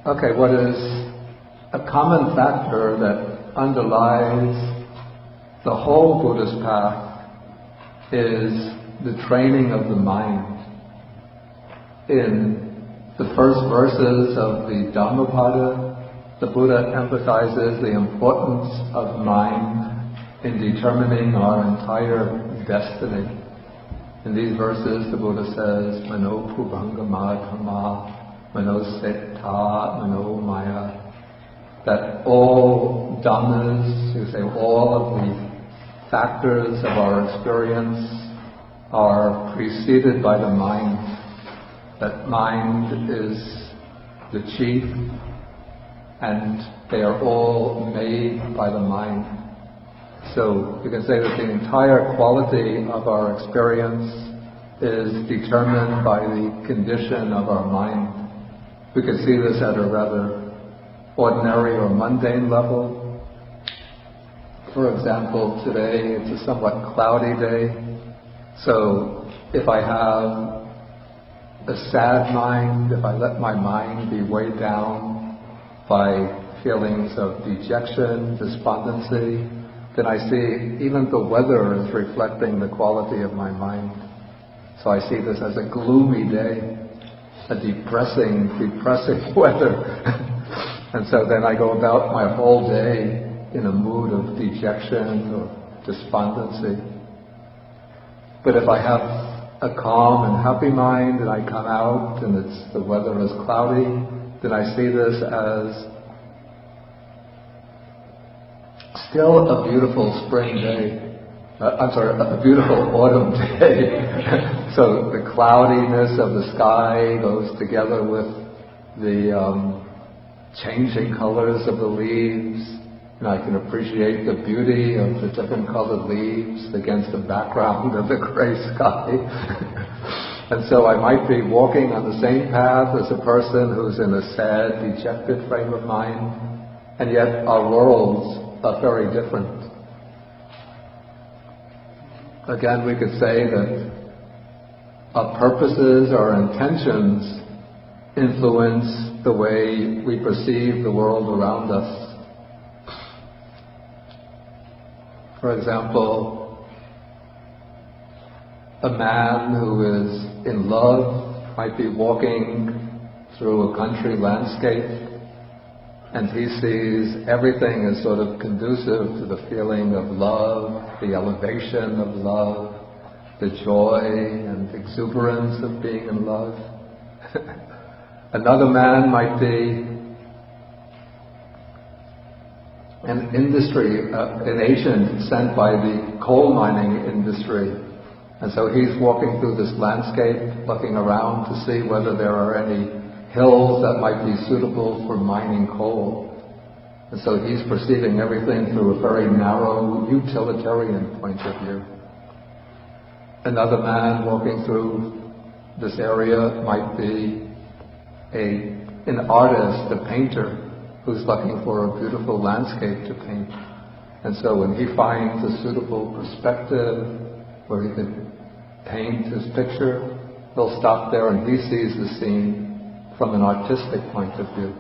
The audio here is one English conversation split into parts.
Okay, what is a common factor that underlies the whole Buddhist path is the training of the mind. In the first verses of the Dhammapada, the Buddha emphasizes the importance of mind in determining our entire destiny. In these verses, the Buddha says, Mano Pubhangama Dhamma, Mano Setta, Mano Maya, that all dhammas, you say all of the factors of our experience are preceded by the mind. That mind is the chief, and they are all made by the mind. So you can say that the entire quality of our experience is determined by the condition of our mind. We can see this at a rather ordinary or mundane level. For example, today it's a somewhat cloudy day. So if I have a sad mind, if I let my mind be weighed down by feelings of dejection, despondency, then I see even the weather is reflecting the quality of my mind. So I see this as a gloomy day, a depressing weather. And so then I go about my whole day in a mood of dejection or despondency. But if I have a calm and happy mind and I come out and the weather is cloudy, then I see this as still a beautiful spring day. A beautiful autumn day. So the cloudiness of the sky goes together with the changing colors of the leaves, and I can appreciate the beauty of the different colored leaves against the background of the gray sky. And so I might be walking on the same path as a person who's in a sad, dejected frame of mind, and yet our worlds are very different. Again, we could say that our purposes, our intentions influence the way we perceive the world around us. For example, a man who is in love might be walking through a country landscape, and he sees everything as sort of conducive to the feeling of love, the elevation of love, the joy and exuberance of being in love. Another man might be an agent sent by the coal mining industry. And so he's walking through this landscape, looking around to see whether there are any hills that might be suitable for mining coal. And so he's perceiving everything through a very narrow, utilitarian point of view. Another man walking through this area might be an artist, a painter, who's looking for a beautiful landscape to paint. And so when he finds a suitable perspective where he could paint his picture, he'll stop there and he sees the scene from an artistic point of view.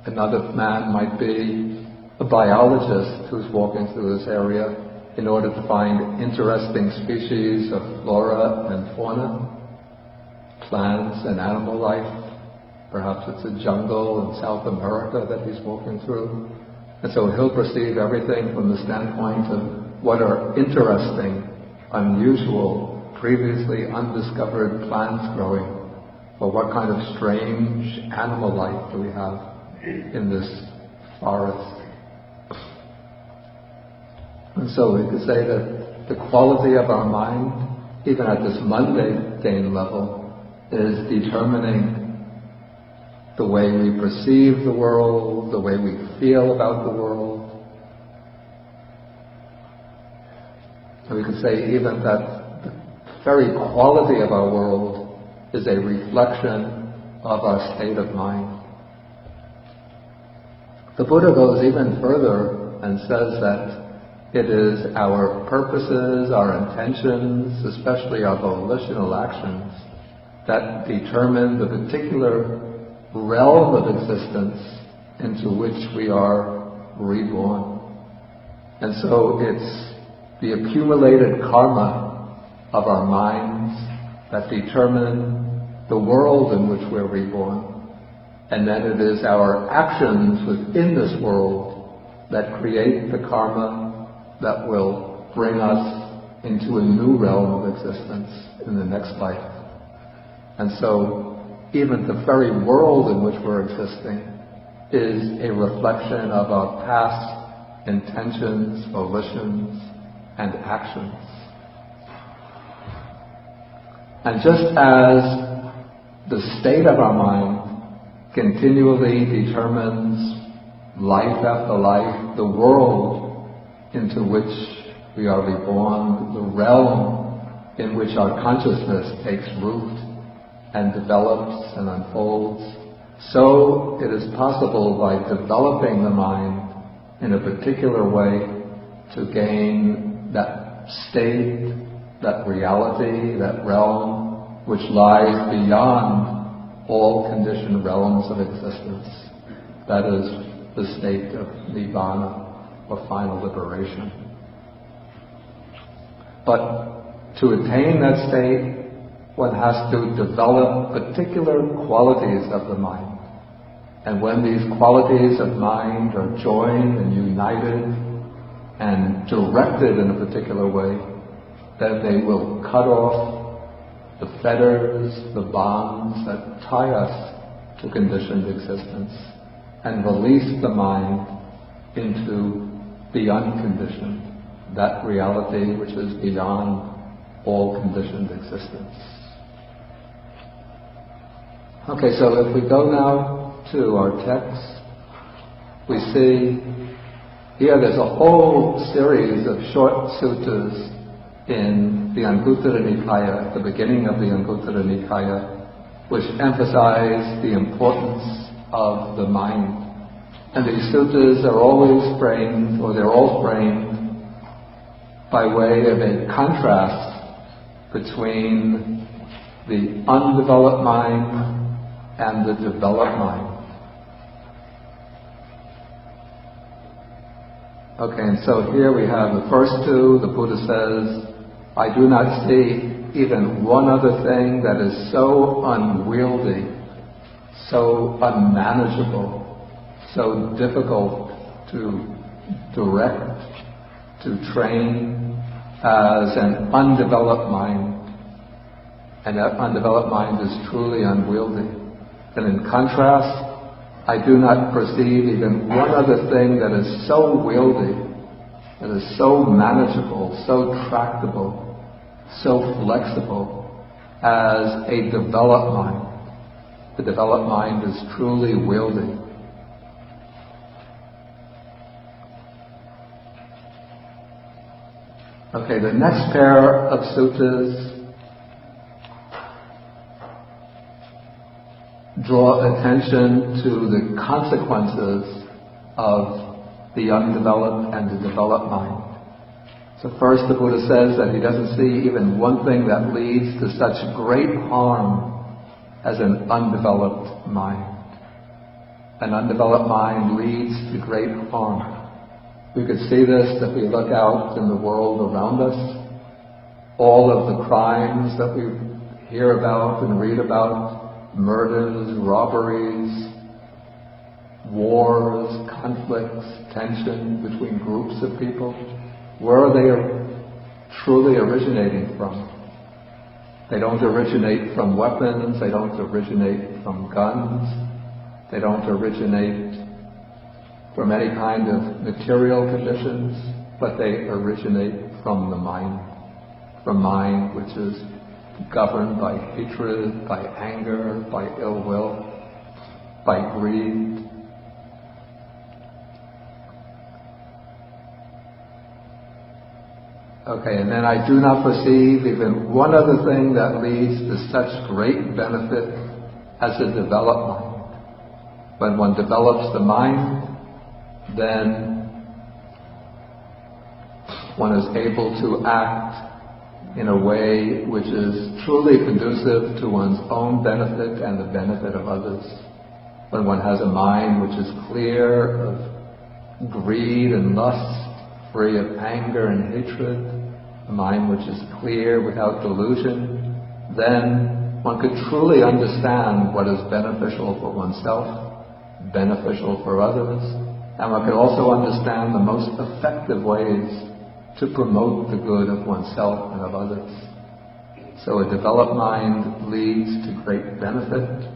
Another man might be a biologist who's walking through this area in order to find interesting species of flora and fauna, plants and animal life. Perhaps it's a jungle in South America that he's walking through. And so he'll perceive everything from the standpoint of what are interesting, unusual, previously undiscovered plants growing, or what kind of strange animal life do we have in this forest. And so we could say that the quality of our mind, even at this mundane level, is determining the way we perceive the world, the way we feel about the world. And we could say even that very quality of our world is a reflection of our state of mind. The Buddha goes even further and says that it is our purposes, our intentions, especially our volitional actions, that determine the particular realm of existence into which we are reborn. And so it's the accumulated karma of our minds that determine the world in which we're reborn. And then it is our actions within this world that create the karma that will bring us into a new realm of existence in the next life. And so even the very world in which we're existing is a reflection of our past intentions, volitions, and actions. And just as the state of our mind continually determines life after life, the world into which we are reborn, the realm in which our consciousness takes root and develops and unfolds, so it is possible by developing the mind in a particular way to gain that state, that reality, that realm which lies beyond all conditioned realms of existence. That is the state of Nibbana, or final liberation. But to attain that state, one has to develop particular qualities of the mind. And when these qualities of mind are joined and united and directed in a particular way, then they will cut off the fetters, the bonds that tie us to conditioned existence and release the mind into the unconditioned, that reality which is beyond all conditioned existence. Okay, so if we go now to our text, we see here there's a whole series of short suttas in the Anguttara Nikaya, at the beginning of the Anguttara Nikaya, which emphasize the importance of the mind. And these suttas are always framed, or they're all framed, by way of a contrast between the undeveloped mind and the developed mind. Okay, and so here we have the first two. The Buddha says, I do not see even one other thing that is so unwieldy, so unmanageable, so difficult to direct, to train as an undeveloped mind. And that undeveloped mind is truly unwieldy. And in contrast, I do not perceive even one other thing that is so wieldy, that is so manageable, so tractable, so flexible as a developed mind. The developed mind is truly wieldy. Okay, the next pair of suttas draw attention to the consequences of the undeveloped and the developed mind. So first the Buddha says that he doesn't see even one thing that leads to such great harm as an undeveloped mind. An undeveloped mind leads to great harm. We could see this if we look out in the world around us. All of the crimes that we hear about and read about, murders, robberies, wars, conflicts, tension between groups of people, where are they truly originating from? They don't originate from weapons, they don't originate from guns, they don't originate from any kind of material conditions, but they originate from the mind. From mind which is governed by hatred, by anger, by ill will, by greed. Okay, and then I do not perceive even one other thing that leads to such great benefit as a developed mind. When one develops the mind, then one is able to act in a way which is truly conducive to one's own benefit and the benefit of others. When one has a mind which is clear of greed and lust, free of anger and hatred, a mind which is clear without delusion, then one could truly understand what is beneficial for oneself, beneficial for others, and one could also understand the most effective ways to promote the good of oneself and of others. So a developed mind leads to great benefit.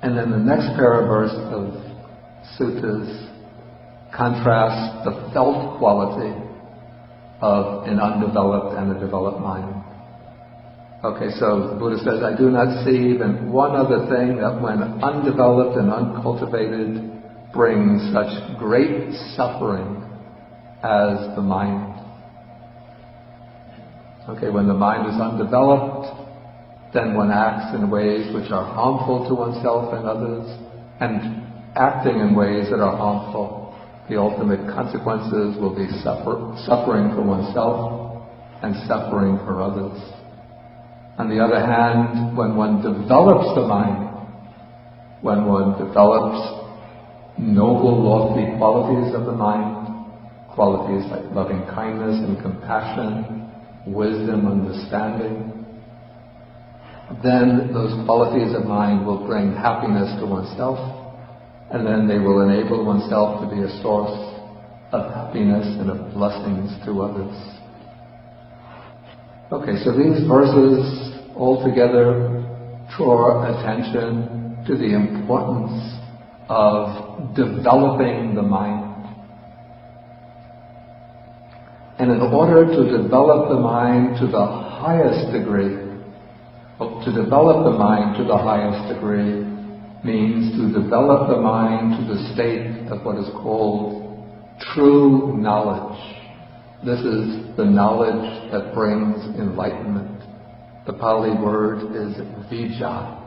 And then the next pair of verses of suttas contrasts the felt quality of an undeveloped and a developed mind. Okay, so the Buddha says, I do not see even one other thing that when undeveloped and uncultivated brings such great suffering as the mind. Okay, when the mind is undeveloped, then one acts in ways which are harmful to oneself and others, and acting in ways that are harmful, the ultimate consequences will be suffering for oneself and suffering for others. On the other hand, when one develops the mind, when one develops noble, lofty qualities of the mind, qualities like loving kindness and compassion, wisdom, understanding, then those qualities of mind will bring happiness to oneself, and then they will enable oneself to be a source of happiness and of blessings to others. Okay, so these verses altogether draw attention to the importance of developing the mind. And in order to develop the mind to the highest degree, to develop the mind to the highest degree means to develop the mind to the state of what is called true knowledge. This is the knowledge that brings enlightenment. The Pali word is vijja.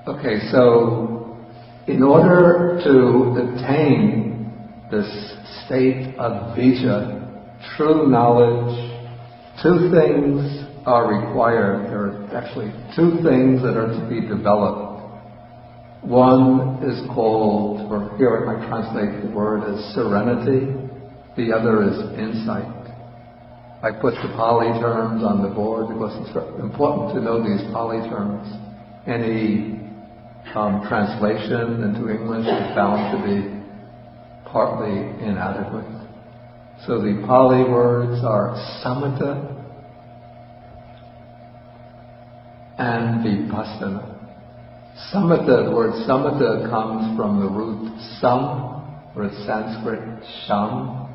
Okay, so in order to attain this state of vijja, true knowledge, two things are required. There are actually two things that are to be developed. One is called, or here I might translate the word as serenity. The other is insight. I put the Pali terms on the board because it's important to know these Pali terms. Any translation into English is found to be partly inadequate. So the Pali words are samatha and vipassana. Samatha, the word samatha comes from the root sam, or it's Sanskrit sham,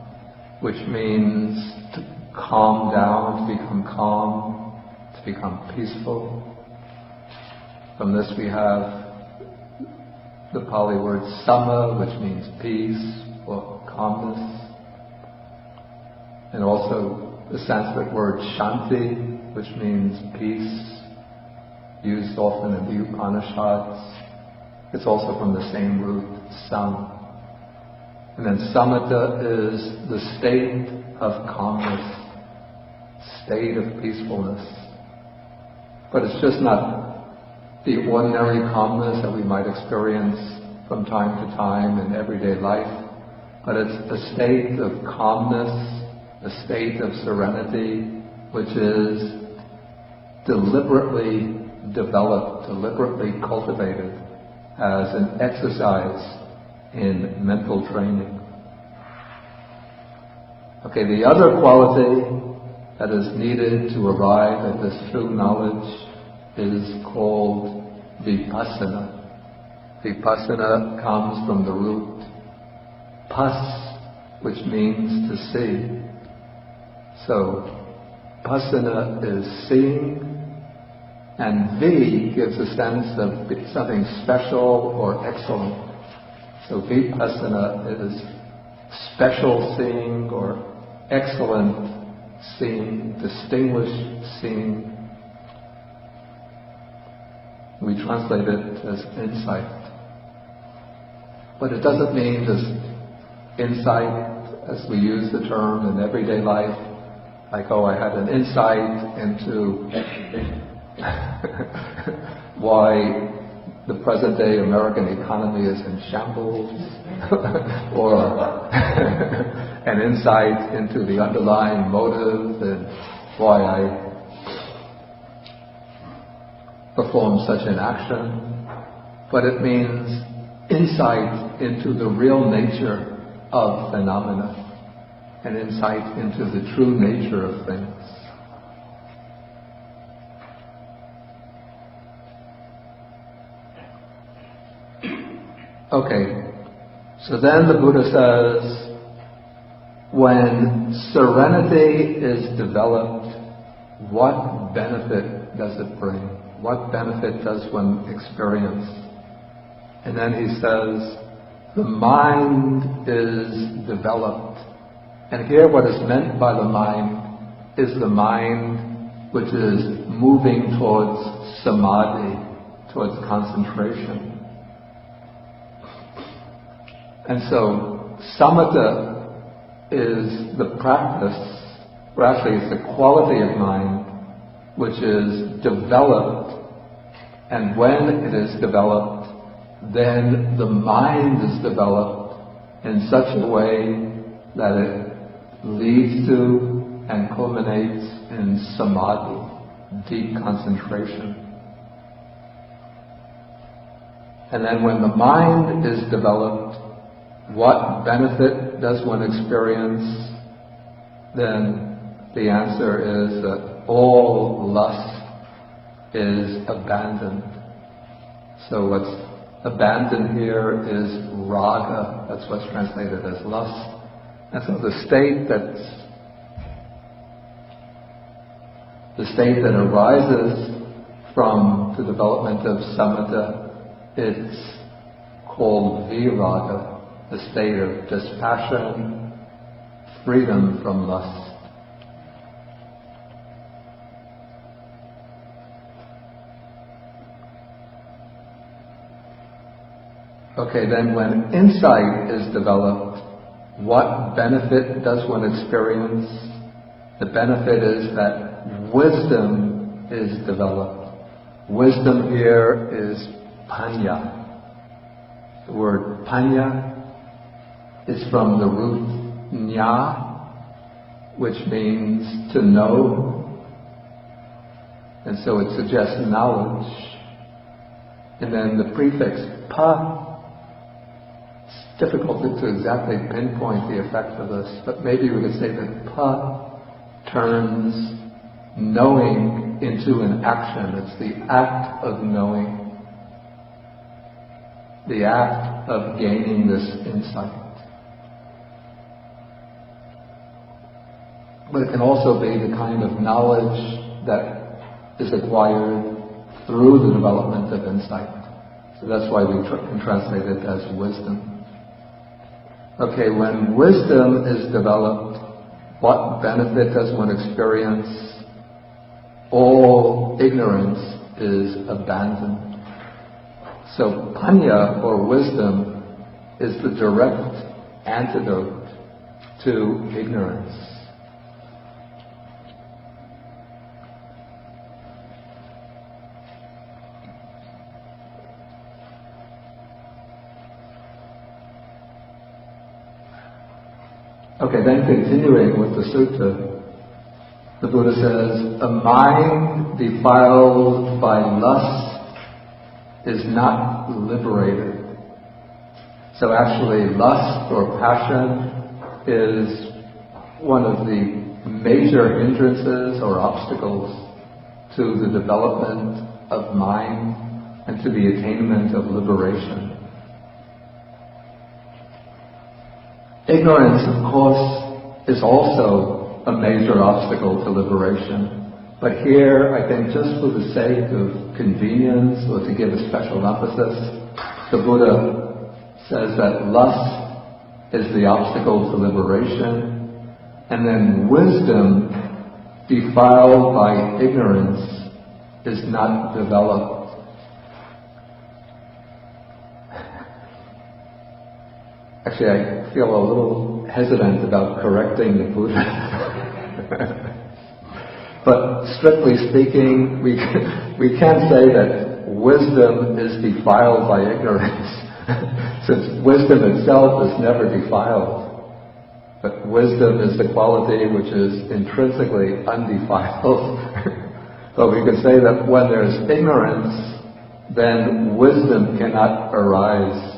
which means to calm down, to become calm, to become peaceful. From this we have the Pali word sama, which means peace or calmness. And also the Sanskrit word shanti, which means peace, used often in the Upanishads. It's also from the same root, sam. And then samatha is the state of calmness, state of peacefulness. But it's just not the ordinary calmness that we might experience from time to time in everyday life, but it's a state of calmness, a state of serenity, which is deliberately developed, deliberately cultivated as an exercise in mental training. Okay, the other quality that is needed to arrive at this true knowledge is called vipassana. Vipassana comes from the root pas, which means to see. So, passana is seeing, and vi gives a sense of something special or excellent. So vipassana is special seeing or excellent seeing, distinguished seeing. We translate it as insight. But it doesn't mean just insight, as we use the term in everyday life, like, oh, I had an insight into why the present day American economy is in shambles, or an insight into the underlying motive and why I perform such an action. But it means insight into the real nature of phenomena, and insight into the true nature of things. Okay, so then the Buddha says, when serenity is developed, what benefit does it bring? What benefit does one experience? And then he says, the mind is developed. And here what is meant by the mind is the mind which is moving towards samadhi, towards concentration. And so samatha is the practice, or actually it's the quality of mind which is developed, and when it is developed, then the mind is developed in such a way that it leads to and culminates in samadhi, deep concentration. And then when the mind is developed, what benefit does one experience? Then the answer is that all lust is abandoned. So what's abandoned here is raga, that's what's translated as lust. And so the state that arises from the development of samatha, it's called viraga, the state of dispassion, freedom from lust. Okay, then when insight is developed, what benefit does one experience? The benefit is that wisdom is developed. Wisdom here is panya. The word panya is from the root nya, which means to know. And so it suggests knowledge. And then the prefix pa, it's difficult to exactly pinpoint the effect of this, but maybe we could say that pa turns knowing into an action. It's the act of knowing, the act of gaining this insight. But it can also be the kind of knowledge that is acquired through the development of insight. So that's why we can translate it as wisdom. Okay, when wisdom is developed, what benefit does one experience? All ignorance is abandoned. So panya, or wisdom, is the direct antidote to ignorance. Okay, then continuing with the sutta, the Buddha says, a mind defiled by lust is not liberated. So actually lust or passion is one of the major hindrances or obstacles to the development of mind and to the attainment of liberation. Ignorance, of course, is also a major obstacle to liberation. But here, I think just for the sake of convenience or to give a special emphasis, the Buddha says that lust is the obstacle to liberation, and then wisdom defiled by ignorance is not developed. Actually, I feel a little hesitant about correcting the Buddha. But strictly speaking, we can't say that wisdom is defiled by ignorance, since wisdom itself is never defiled. But wisdom is the quality which is intrinsically undefiled. But we can say that when there's ignorance, then wisdom cannot arise.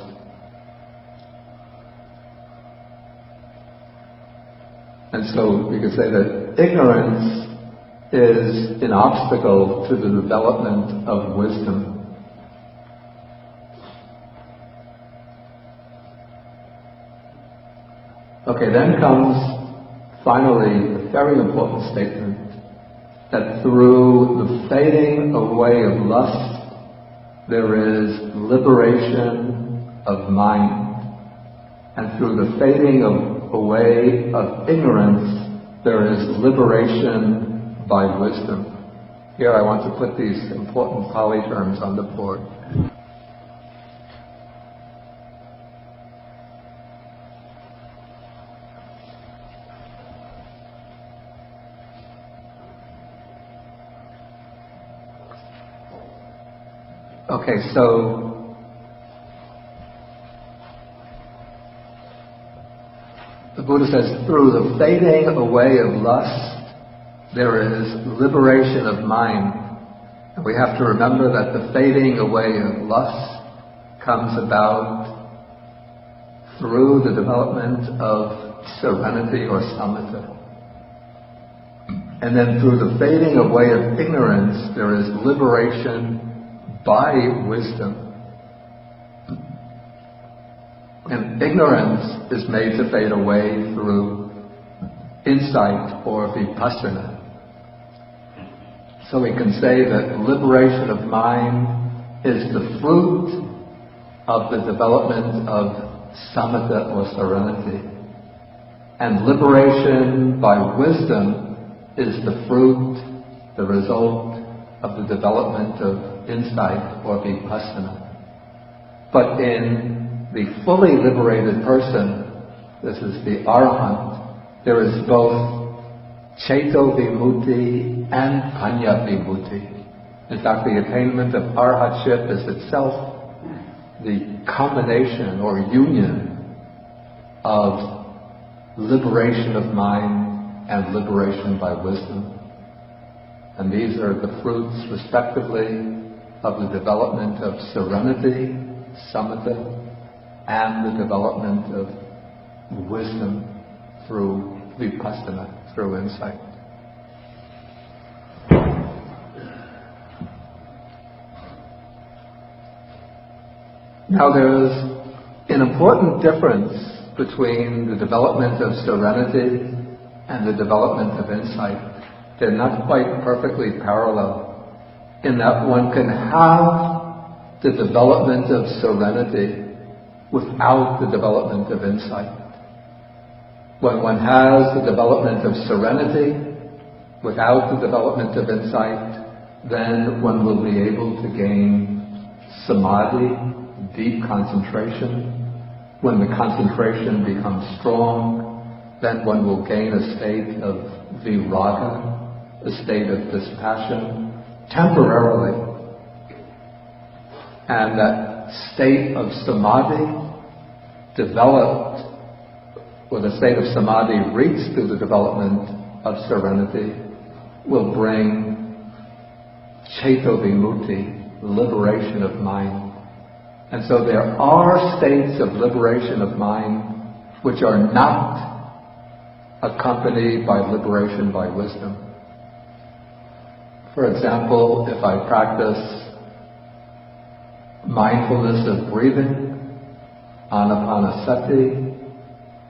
And so we could say that ignorance is an obstacle to the development of wisdom. Okay, then comes finally a very important statement, that through the fading away of lust, there is liberation of mind. And through the fading away of ignorance, there is liberation by wisdom. Here I want to put these important Pali terms on the board. Okay, so the Buddha says, through the fading away of lust, there is liberation of mind. And we have to remember that the fading away of lust comes about through the development of serenity or samatha. And then through the fading away of ignorance, there is liberation by wisdom. And ignorance is made to fade away through insight or vipassana. So we can say that liberation of mind is the fruit of the development of samatha or serenity. And liberation by wisdom is the fruit, the result of the development of insight or vipassana. But in the fully liberated person, this is the arahant, there is both ceto vimutti and panya vimutti. In fact, the attainment of arhatship is itself the combination or union of liberation of mind and liberation by wisdom. And these are the fruits, respectively, of the development of serenity, samatha, and the development of wisdom through vipassana, through insight. Now there's an important difference between the development of serenity and the development of insight. They're not quite perfectly parallel, in that one can have the development of serenity without the development of insight. When one has the development of serenity without the development of insight, then one will be able to gain samadhi, deep concentration. When the concentration becomes strong, then one will gain a state of viraga, a state of dispassion, temporarily. And that state of samadhi developed, or the state of samadhi reached through the development of serenity, will bring ceto vimutti, liberation of mind. And so there are states of liberation of mind which are not accompanied by liberation by wisdom. For example, if I practice mindfulness of breathing, anapanasati,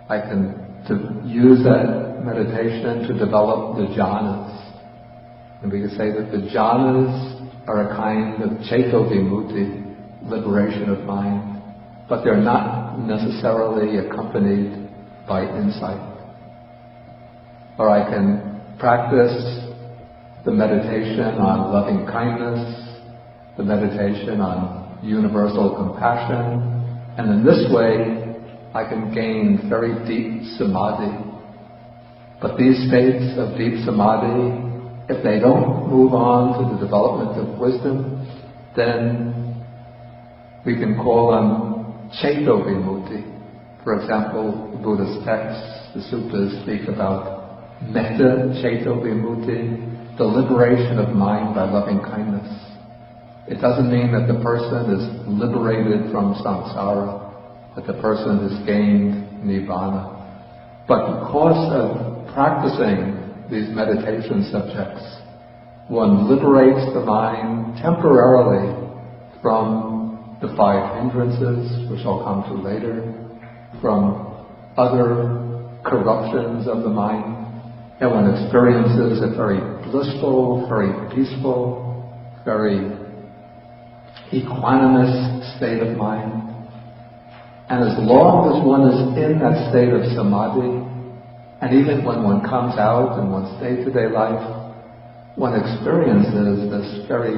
I can use that meditation to develop the jhanas. And we can say that the jhanas are a kind of ceto vimutti, liberation of mind, but they're not necessarily accompanied by insight. Or I can practice the meditation on loving kindness, the meditation on universal compassion, and in this way I can gain very deep samadhi. But these states of deep samadhi, if they don't move on to the development of wisdom, then we can call them Ceto Vimutti. For example, the Buddha's texts, the suttas speak about Metta Ceto Vimutti, the liberation of mind by loving kindness. It doesn't mean that the person is liberated from samsara, that the person has gained nibbana. But because of practicing these meditation subjects, one liberates the mind temporarily from the 5 hindrances, which I'll come to later, from other corruptions of the mind, and one experiences a very blissful, very peaceful, very equanimous state of mind. And as long as one is in that state of samadhi, and even when one comes out in one's day-to-day life, one experiences this very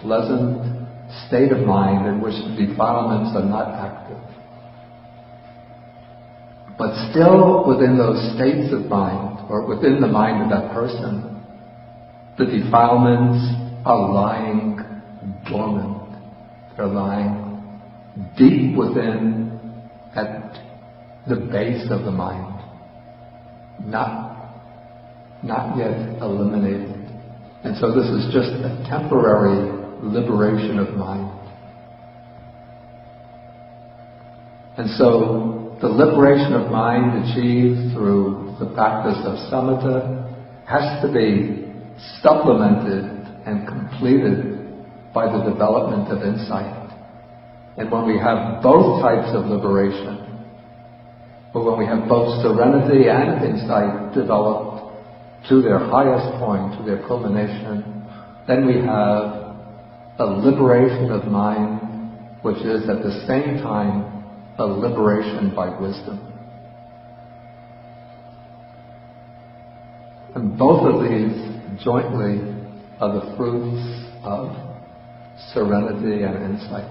pleasant state of mind in which the defilements are not active. But still within those states of mind, or within the mind of that person, the defilements are lying dormant. They're lying deep within at the base of the mind, not yet eliminated. And so this is just a temporary liberation of mind. And so the liberation of mind achieved through the practice of samatha has to be supplemented and completed by the development of insight. And when we have both types of liberation, or when we have both serenity and insight developed to their highest point, to their culmination, then we have a liberation of mind, which is at the same time a liberation by wisdom. And both of these jointly are the fruits of serenity and insight.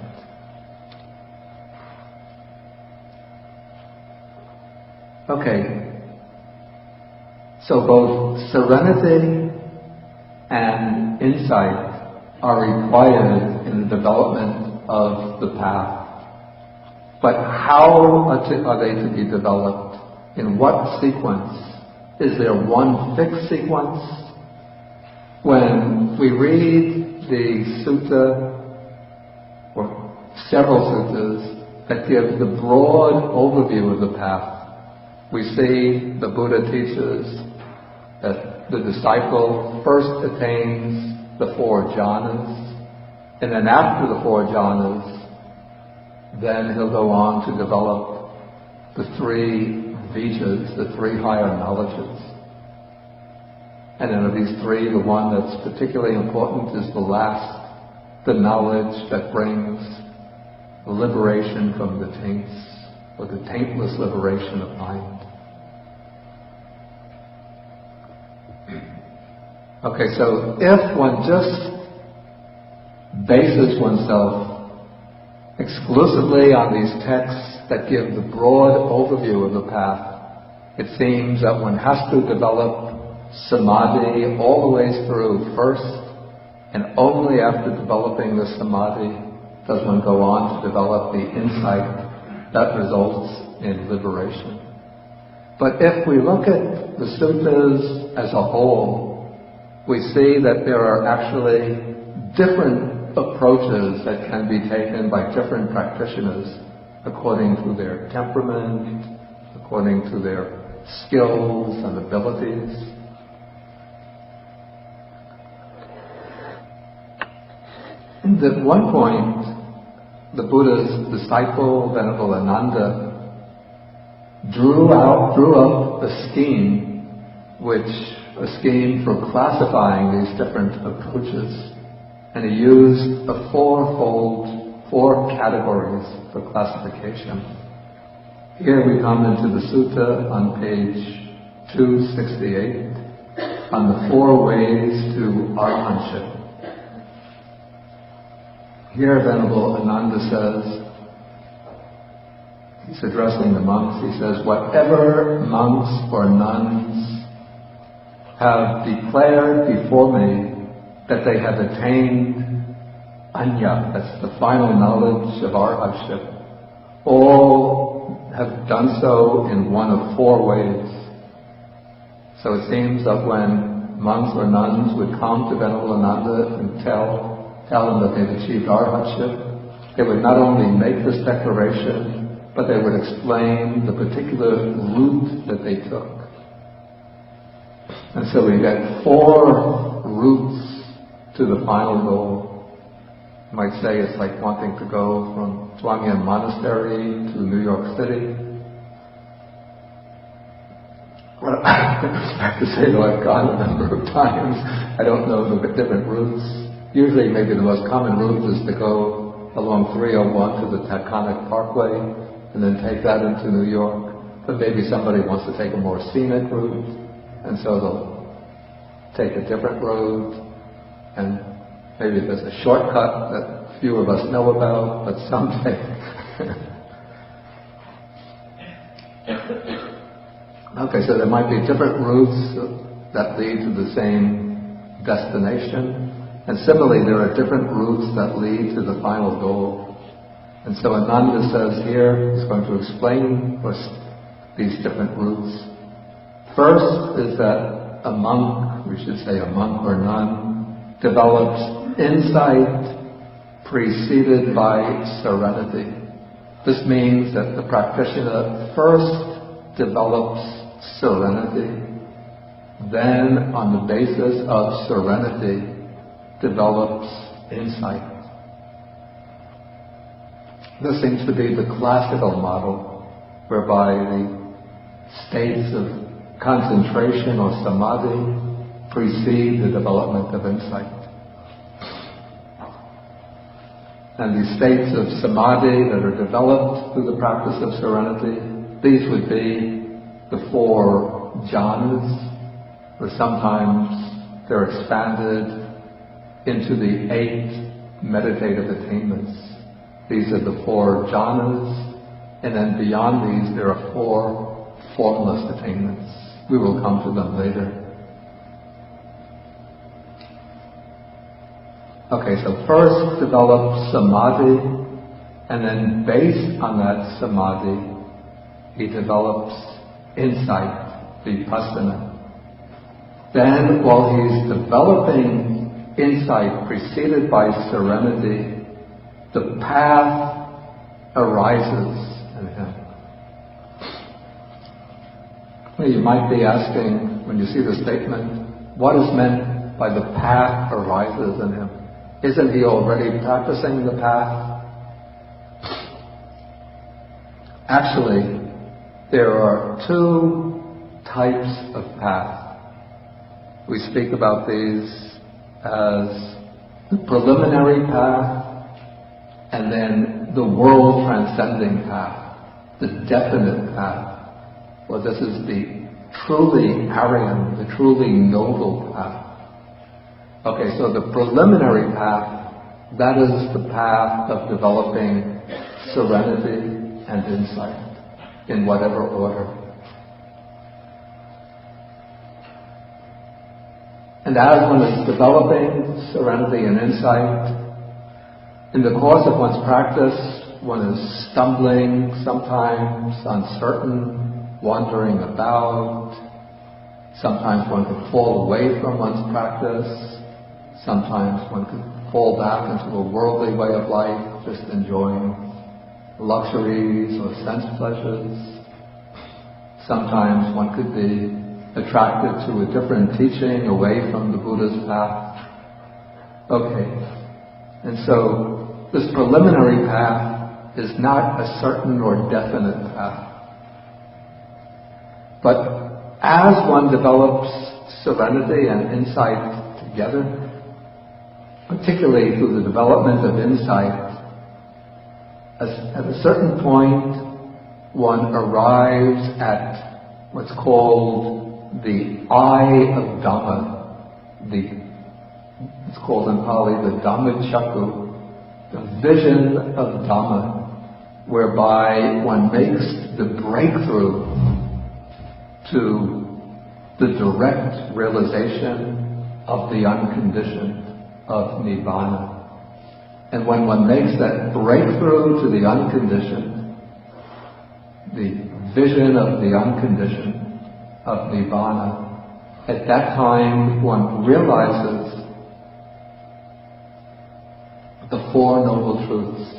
Okay, so both serenity and insight are required in the development of the path. But how are they to be developed? In what sequence? Is there one fixed sequence? When we read the sutta, or several suttas, that give the broad overview of the path, we see the Buddha teaches that the disciple first attains the 4 jhanas, and then after the 4 jhanas, then he'll go on to develop the 3 vijjas, the 3 higher knowledges. And then of these 3, the one that's particularly important is the last, the knowledge that brings liberation from the taints, or the taintless liberation of mind. Okay, so if one just bases oneself exclusively on these texts that give the broad overview of the path, it seems that one has to develop samadhi all the way through first, and only after developing the samadhi does one go on to develop the insight that results in liberation. But if we look at the suttas as a whole, we see that there are actually different approaches that can be taken by different practitioners according to their temperament, according to their skills and abilities. And at one point, the Buddha's disciple, Venerable Ananda, drew up a scheme for classifying these different approaches. And he used a 4 categories for classification. Here we come into the sutta on page 268 on the 4 ways to arhatship. Here Venerable Ananda says, he he's addressing the monks, he says, whatever monks or nuns have declared before me that they have attained Anya, that's the final knowledge of arhatship, all have done so in one of four ways. So it seems that when monks or nuns would come to Venerable Ananda and tell them that they've achieved arhatship, they would not only make this declaration, but they would explain the particular route that they took. And so we get four routes to the final goal. You might say it's like wanting to go from Zhuangyan Monastery to New York City. Well, I have to say, though, I've gone a number of times. I don't know the different routes. Usually, maybe the most common route is to go along 301 to the Taconic Parkway and then take that into New York. But maybe somebody wants to take a more scenic route, and so they'll take a different road, and maybe there's a shortcut that few of us know about, but someday. Okay, so there might be different routes that lead to the same destination, and similarly there are different routes that lead to the final goal. And so Ananda says here, he's going to explain these different routes. First is that a monk, we should say a monk or nun, develops insight preceded by serenity. This means that the practitioner first develops serenity, then on the basis of serenity develops insight. This seems to be the classical model, whereby the states of concentration or samadhi precede the development of insight. And these states of samadhi that are developed through the practice of serenity, these would be the four jhanas, or sometimes they're expanded into the 8 meditative attainments. These are the 4 jhanas, and then beyond these there are 4 formless attainments. We will come to them later. Okay, so first develop samadhi, and then based on that samadhi, he develops insight, vipassana. Then, while he's developing insight preceded by serenity, the path arises in him. Well, you might be asking, when you see the statement, what is meant by the path arises in him? Isn't he already practicing the path? Actually, there are 2 types of path. We speak about these as the preliminary path and then the world-transcending path, the definite path. Well, this is the truly Aryan, the truly noble path. Okay, so the preliminary path, that is the path of developing serenity and insight in whatever order. And as one is developing serenity and insight, in the course of one's practice, one is stumbling, sometimes uncertain, wandering about. Sometimes one could fall away from one's practice. Sometimes one could fall back into a worldly way of life, just enjoying luxuries or sense pleasures. Sometimes one could be attracted to a different teaching away from the Buddha's path. Okay, and so this preliminary path is not a certain or definite path. But as one develops serenity and insight together, particularly through the development of insight, at a certain point one arrives at what's called the eye of Dhamma. It's called in Pali the Dhammachakkhu, the vision of Dhamma. whereby one makes the breakthrough to the direct realization of the unconditioned, of Nibbana. And when one makes that breakthrough to the unconditioned, the vision of the unconditioned, of Nibbana, at that time one realizes the Four Noble Truths.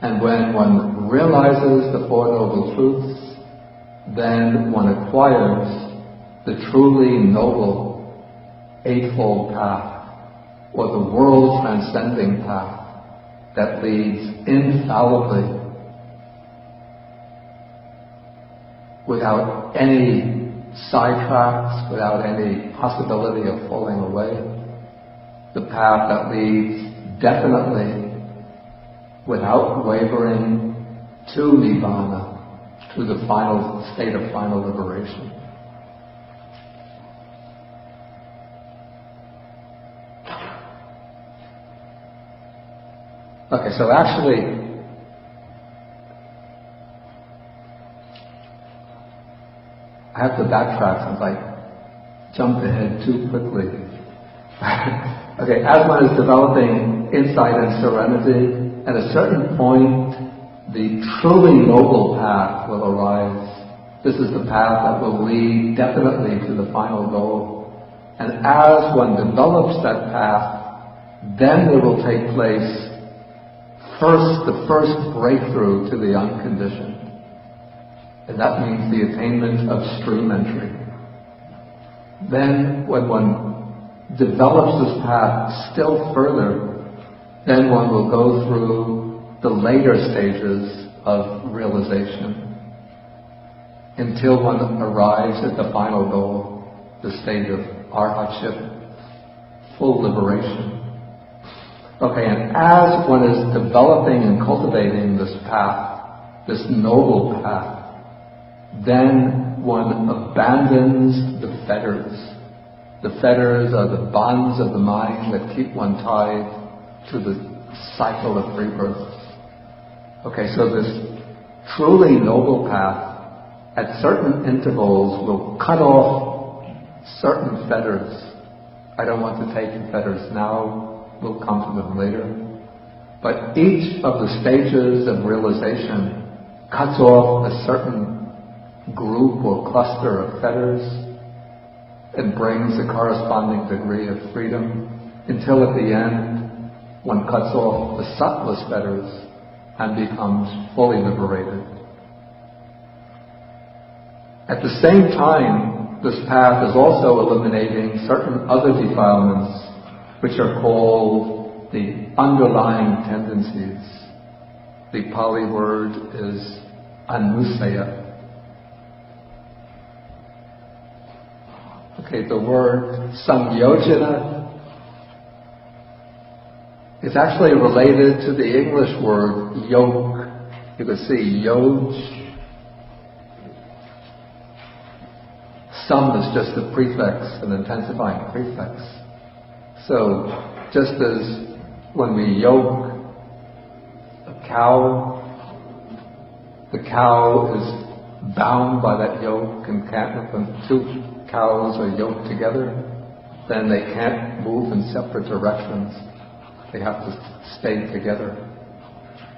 And when one realizes the Four Noble Truths, then one acquires the truly noble Eightfold Path, or the world-transcending path that leads infallibly, without any sidetracks, without any possibility of falling away, the path that leads definitely, without wavering, to Nibbana, to the final state of final liberation. Okay, so actually, I have to backtrack since I jumped ahead too quickly. Okay, as one is developing insight and serenity, at a certain point, the truly noble path will arise. This is the path that will lead definitely to the final goal. And as one develops that path, then there will take place the first breakthrough to the unconditioned. And that means the attainment of stream entry. Then when one develops this path still further, then one will go through the later stages of realization until one arrives at the final goal, the state of arhatship, full liberation. Okay, and as one is developing and cultivating this path, this noble path, then one abandons the fetters. The fetters are the bonds of the mind that keep one tied to the cycle of rebirth. Okay, so this truly noble path, at certain intervals, will cut off certain fetters. I don't want to take the fetters now. We'll come to them later. But each of the stages of realization cuts off a certain group or cluster of fetters and brings a corresponding degree of freedom until at the end one cuts off the subtlest fetters and becomes fully liberated. At the same time, this path is also eliminating certain other defilements which are called the underlying tendencies. The Pali word is anusaya. Okay, the word samyojana is actually related to the English word yoke. You can see yoj. Sam is just a prefix, an intensifying prefix. So, just as when we yoke a cow, the cow is bound by that yoke and can't, when two cows are yoked together, then they can't move in separate directions. They have to stay together.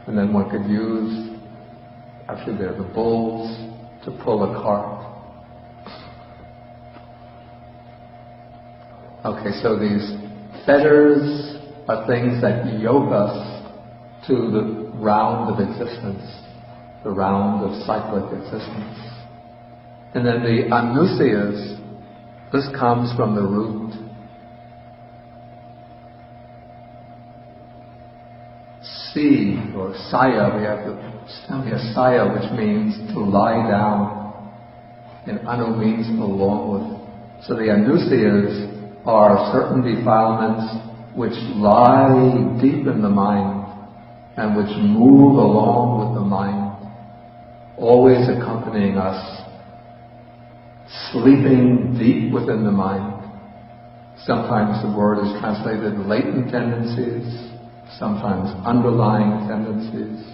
And then one could use, actually they're the bulls, to pull a cart. Okay, so these fetters are things that yoke us to the round of existence, the round of cyclic existence. And then the anusayas, this comes from the root si or saya. We have the saya, which means to lie down, and anu means along with. So the anusayas are certain defilements which lie deep in the mind and which move along with the mind, always accompanying us, sleeping deep within the mind. Sometimes the word is translated latent tendencies, sometimes underlying tendencies.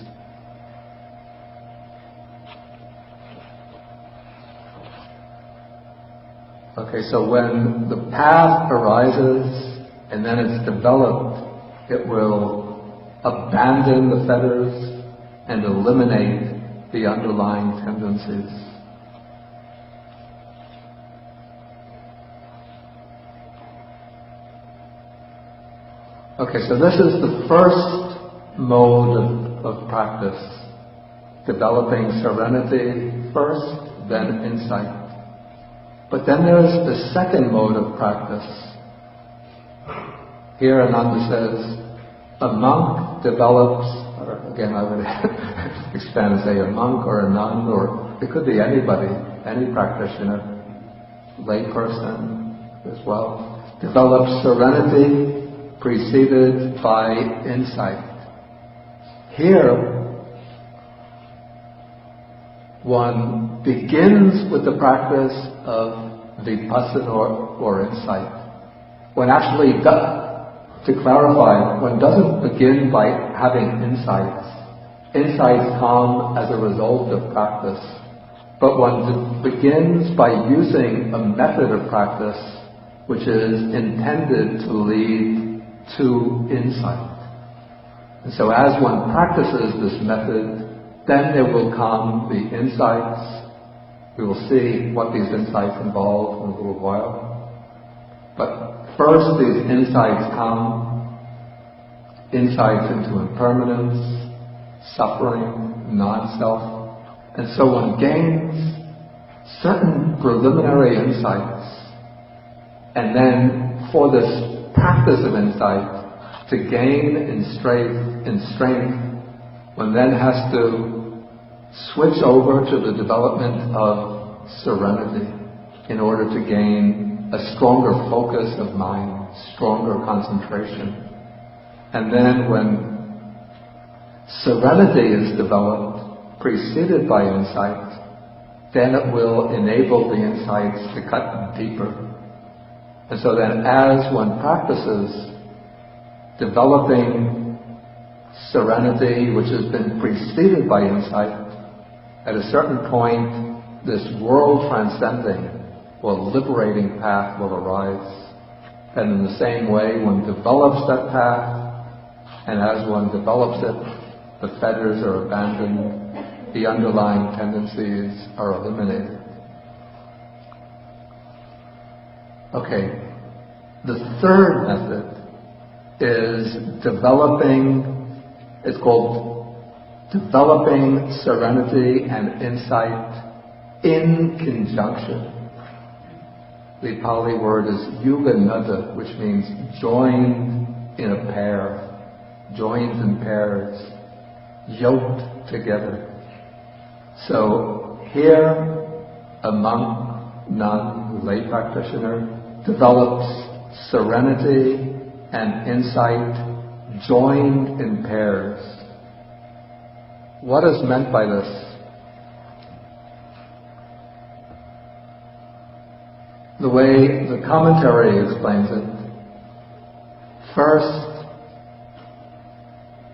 Okay, so when the path arises and then it's developed, it will abandon the fetters and eliminate the underlying tendencies. Okay, so this is the first mode of practice. Developing serenity first, then insight. But then there's the second mode of practice. Here Ananda says, a monk develops, or again I would expand and say a monk or a nun, or it could be anybody, any practitioner, layperson as well, develops serenity preceded by insight. Here, one begins with the practice of vipassana or insight. One actually, to clarify, one doesn't begin by having insights. Insights come as a result of practice. But one begins by using a method of practice which is intended to lead to insight. And so as one practices this method, then there will come the insights. We will see what these insights involve in a little while. But first these insights come, insights into impermanence, suffering, non-self. And so one gains certain preliminary insights. And then for this practice of insight, to gain in strength, one then has to switch over to the development of serenity in order to gain a stronger focus of mind, stronger concentration. And then when serenity is developed, preceded by insight, then it will enable the insights to cut deeper. And so then as one practices developing serenity, which has been preceded by insight, at a certain point, this world-transcending or liberating path will arise. And in the same way, one develops that path, and as one develops it, the fetters are abandoned, the underlying tendencies are eliminated. Okay, the third method is it's called developing serenity and insight in conjunction. The Pali word is yuganada, which means joined in a pair, joined in pairs, yoked together. So here, a monk, nun, lay practitioner develops serenity and insight joined in pairs. What is meant by this? The way the commentary explains it, first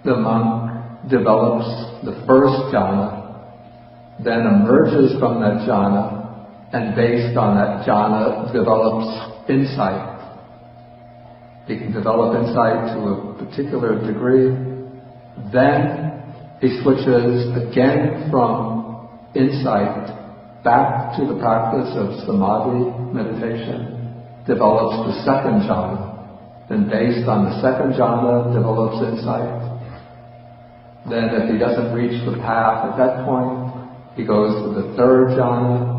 the monk develops the first jhana, then emerges from that jhana, and based on that jhana develops insight. He can develop insight to a particular degree. Then he switches again from insight back to the practice of samadhi meditation, develops the second jhana. Then based on the second jhana develops insight. Then if he doesn't reach the path at that point, he goes to the third jhana,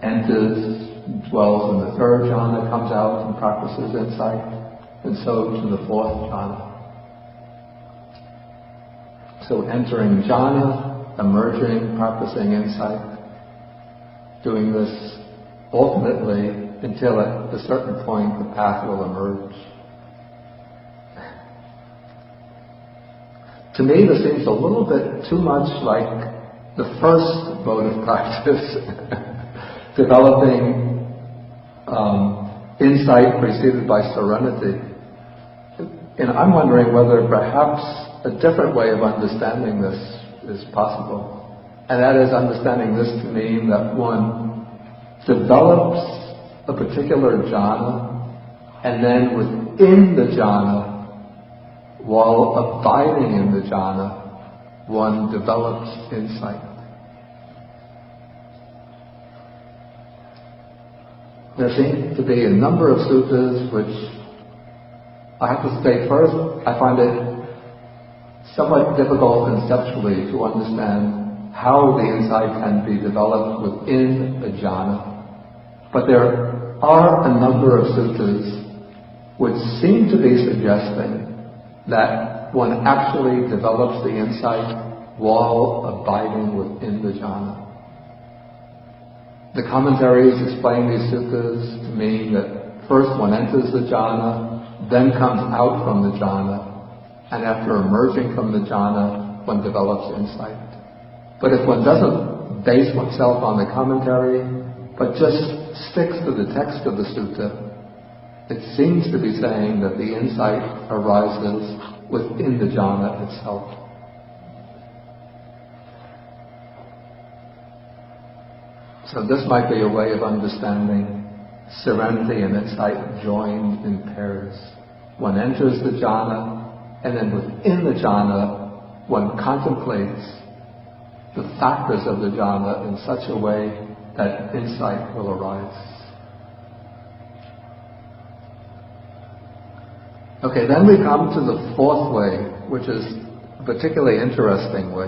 enters, dwells in the third jhana, comes out and practices insight, and so to the fourth jhana. So entering jhana, emerging, practicing insight, doing this ultimately until at a certain point the path will emerge. To me, this seems a little bit too much like the first mode of practice, developing insight preceded by serenity. And I'm wondering whether perhaps a different way of understanding this is possible. And that is understanding this to mean that one develops a particular jhana, and then within the jhana, while abiding in the jhana, one develops insight. There seem to be a number of suttas which, I have to say first, I find it somewhat difficult conceptually to understand how the insight can be developed within a jhana. But there are a number of suttas which seem to be suggesting that one actually develops the insight while abiding within the jhana. The commentaries explain these suttas to mean that first one enters the jhana, then comes out from the jhana, and after emerging from the jhana, one develops insight. But if one doesn't base oneself on the commentary, but just sticks to the text of the sutta, it seems to be saying that the insight arises within the jhana itself. So this might be a way of understanding serenity and insight joined in pairs. One enters the jhana, and then within the jhana, one contemplates the factors of the jhana in such a way that insight will arise. Okay, then we come to the fourth way, which is a particularly interesting way.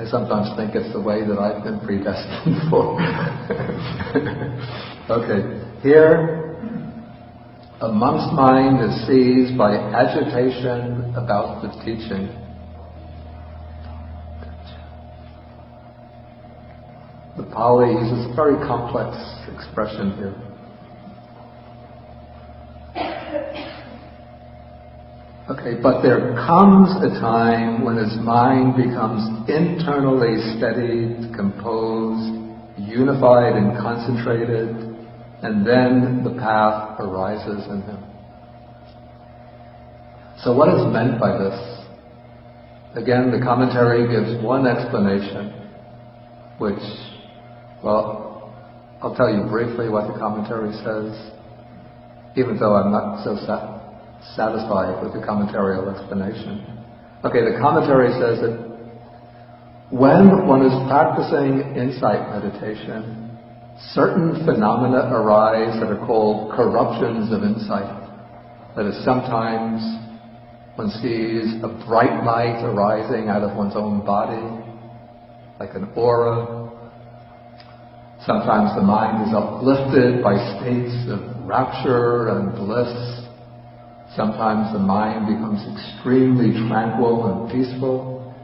I sometimes think it's the way that I've been predestined for. Okay, here a monk's mind is seized by agitation about the teaching. The Pali uses a very complex expression here. Okay, but there comes a time when his mind becomes internally steadied, composed, unified and concentrated, and then the path arises in him. So what is meant by this? Again, the commentary gives one explanation, which, well, I'll tell you briefly what the commentary says, even though I'm not so satisfied with the commentarial explanation. Okay, the commentary says that when one is practicing insight meditation, certain phenomena arise that are called corruptions of insight. That is, sometimes one sees a bright light arising out of one's own body, like an aura. Sometimes the mind is uplifted by states of rapture and bliss. Sometimes the mind becomes extremely tranquil and peaceful.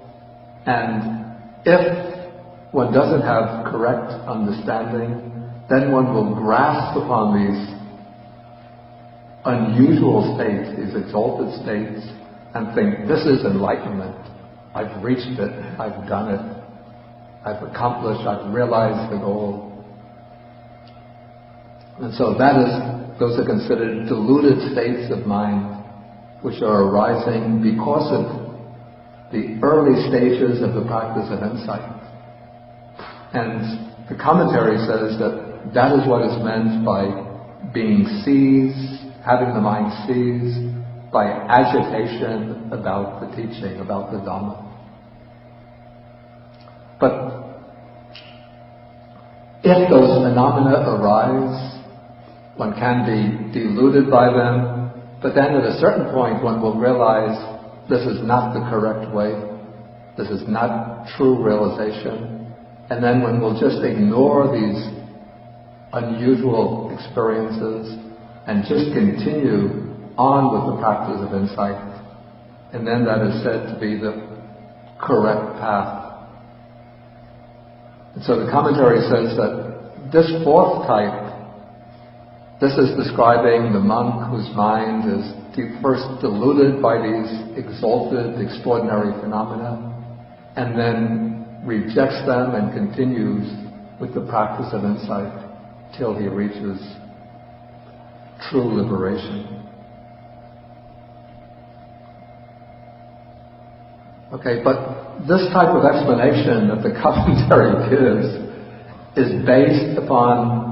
And if one doesn't have correct understanding, then one will grasp upon these unusual states, these exalted states, and think, this is enlightenment. I've reached it. I've done it. I've accomplished. I've realized the goal. And so those are considered deluded states of mind, which are arising because of the early stages of the practice of insight. And the commentary says that that is what is meant by being seized, having the mind seized by agitation about the teaching, about the Dhamma. But if those phenomena arise, one can be deluded by them, but then at a certain point one will realize this is not the correct way, this is not true realization, and then one will just ignore these unusual experiences and just continue on with the practice of insight. And then that is said to be the correct path. And so the commentary says that this fourth type, this is describing the monk whose mind is first deluded by these exalted, extraordinary phenomena, and then rejects them and continues with the practice of insight till he reaches true liberation. Okay, but this type of explanation that the commentary gives is based upon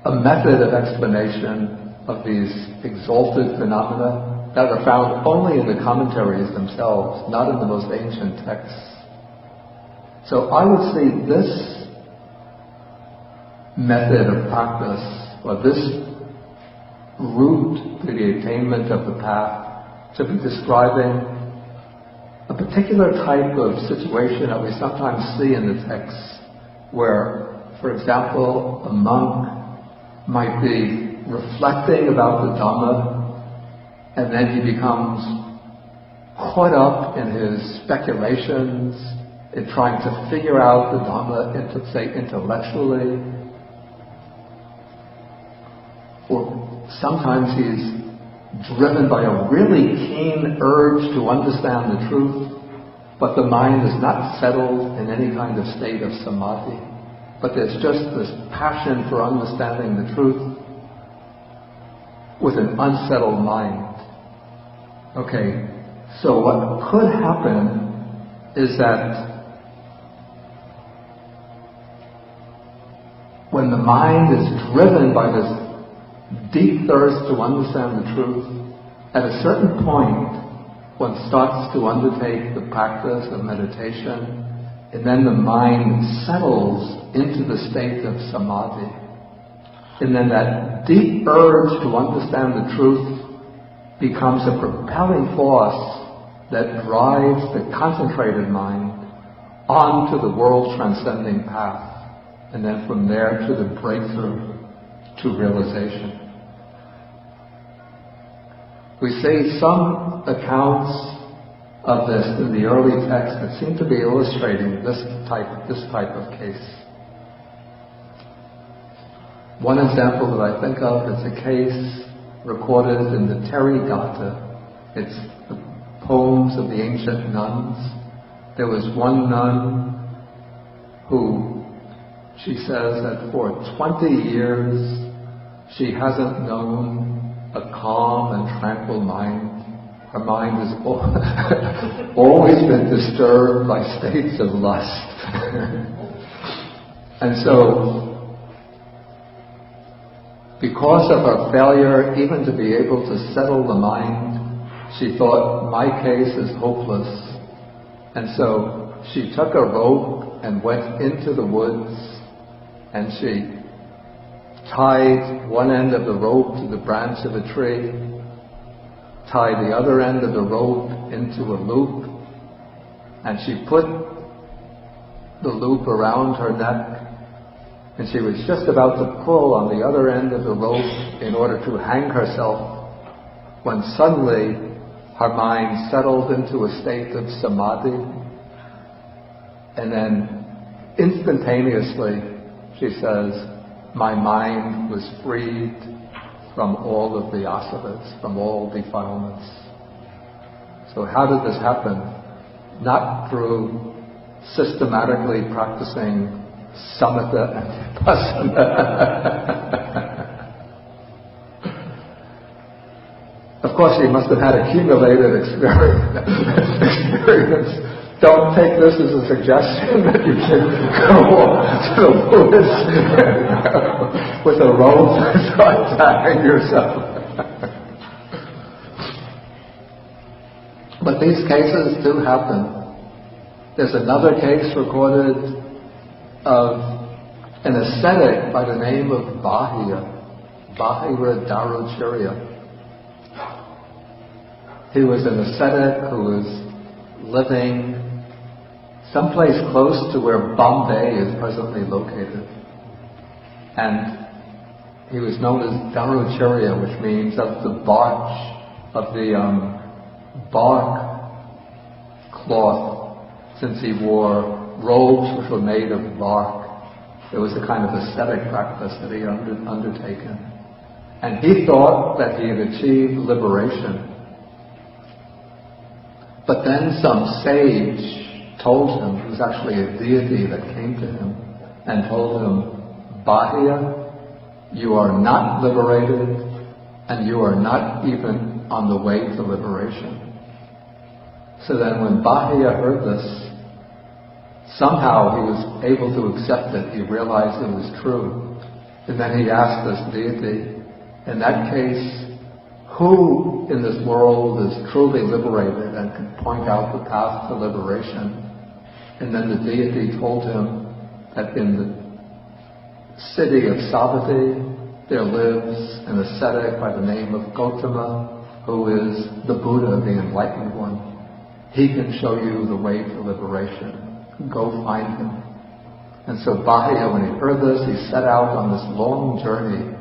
a method of explanation of these exalted phenomena that are found only in the commentaries themselves, not in the most ancient texts. So I would see this method of practice, or this route to the attainment of the path, to be describing a particular type of situation that we sometimes see in the texts, where, for example, a monk might be reflecting about the Dhamma, and then he becomes caught up in his speculations, in trying to figure out the Dhamma, say, intellectually. Or sometimes he's driven by a really keen urge to understand the truth, but the mind is not settled in any kind of state of samadhi. But there's just this passion for understanding the truth with an unsettled mind. Okay, so what could happen is that when the mind is driven by this deep thirst to understand the truth, at a certain point one starts to undertake the practice of meditation, and then the mind settles into the state of samadhi. And then that deep urge to understand the truth becomes a propelling force that drives the concentrated mind onto the world-transcending path, and then from there to the breakthrough, to realization. We see some accounts of this in the early texts that seem to be illustrating this type of case. One example that I think of is a case recorded in the Therigatha. It's the poems of the ancient nuns. There was one nun who, she says that for 20 years she hasn't known a calm and tranquil mind. Her mind has always been disturbed by states of lust. And so, because of her failure even to be able to settle the mind, she thought, my case is hopeless. And so she took a rope and went into the woods, and she tied one end of the rope to the branch of a tree, tied the other end of the rope into a loop, and she put the loop around her neck, and she was just about to pull on the other end of the rope in order to hang herself, when suddenly her mind settled into a state of samadhi, and then instantaneously, she says, my mind was freed from all of the asavas, from all defilements. So how did this happen? Not through systematically practicing samatha and vipassana. Of course, she must have had accumulated experience. Don't take this as a suggestion that you can go to the woods with a rope and start tying yourself. But these cases do happen. There's another case recorded of an ascetic by the name of Bahira Darucharya. He was an ascetic who was living someplace close to where Bombay is presently located. And he was known as Darucharya, which means of the bark cloth, since he wore robes which were made of bark. It was a kind of ascetic practice that he had undertaken. And he thought that he had achieved liberation. But then some sage told him, it was actually a deity that came to him, and told him, Bahia, you are not liberated, and you are not even on the way to liberation. So then when Bahia heard this, somehow he was able to accept it. He realized it was true. And then he asked this deity, in that case, who in this world is truly liberated and can point out the path to liberation? And then the deity told him that in the city of Savatthi there lives an ascetic by the name of Gautama, who is the Buddha, the enlightened one. He can show you the way to liberation. Go find him. And so Bahia, when he heard this, he set out on this long journey.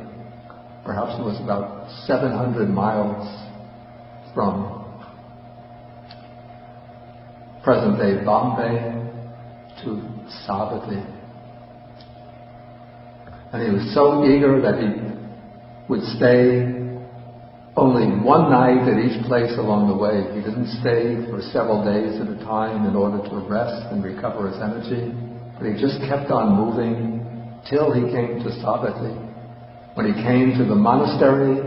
Perhaps it was about 700 miles from present-day Bombay to Savatthi. And he was so eager that he would stay only one night at each place along the way. He didn't stay for several days at a time in order to rest and recover his energy, but he just kept on moving till he came to Savatthi. When he came to the monastery,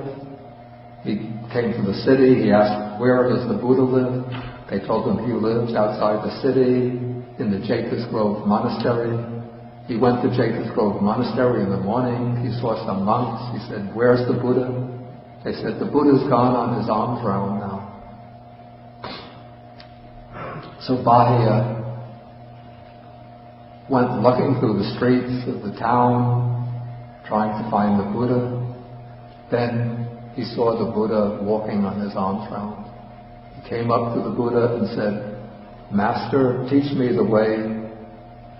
he came to the city, he asked, where does the Buddha live? They told him he lives outside the city in the Jacob's Grove Monastery. He went to Jacob's Grove Monastery in the morning, he saw some monks, he said, where's the Buddha? They said, the Buddha's gone on his alms round now. So Bahia went looking through the streets of the town, trying to find the Buddha. Then he saw the Buddha walking on his alms round. He came up to the Buddha and said, Master, teach me the way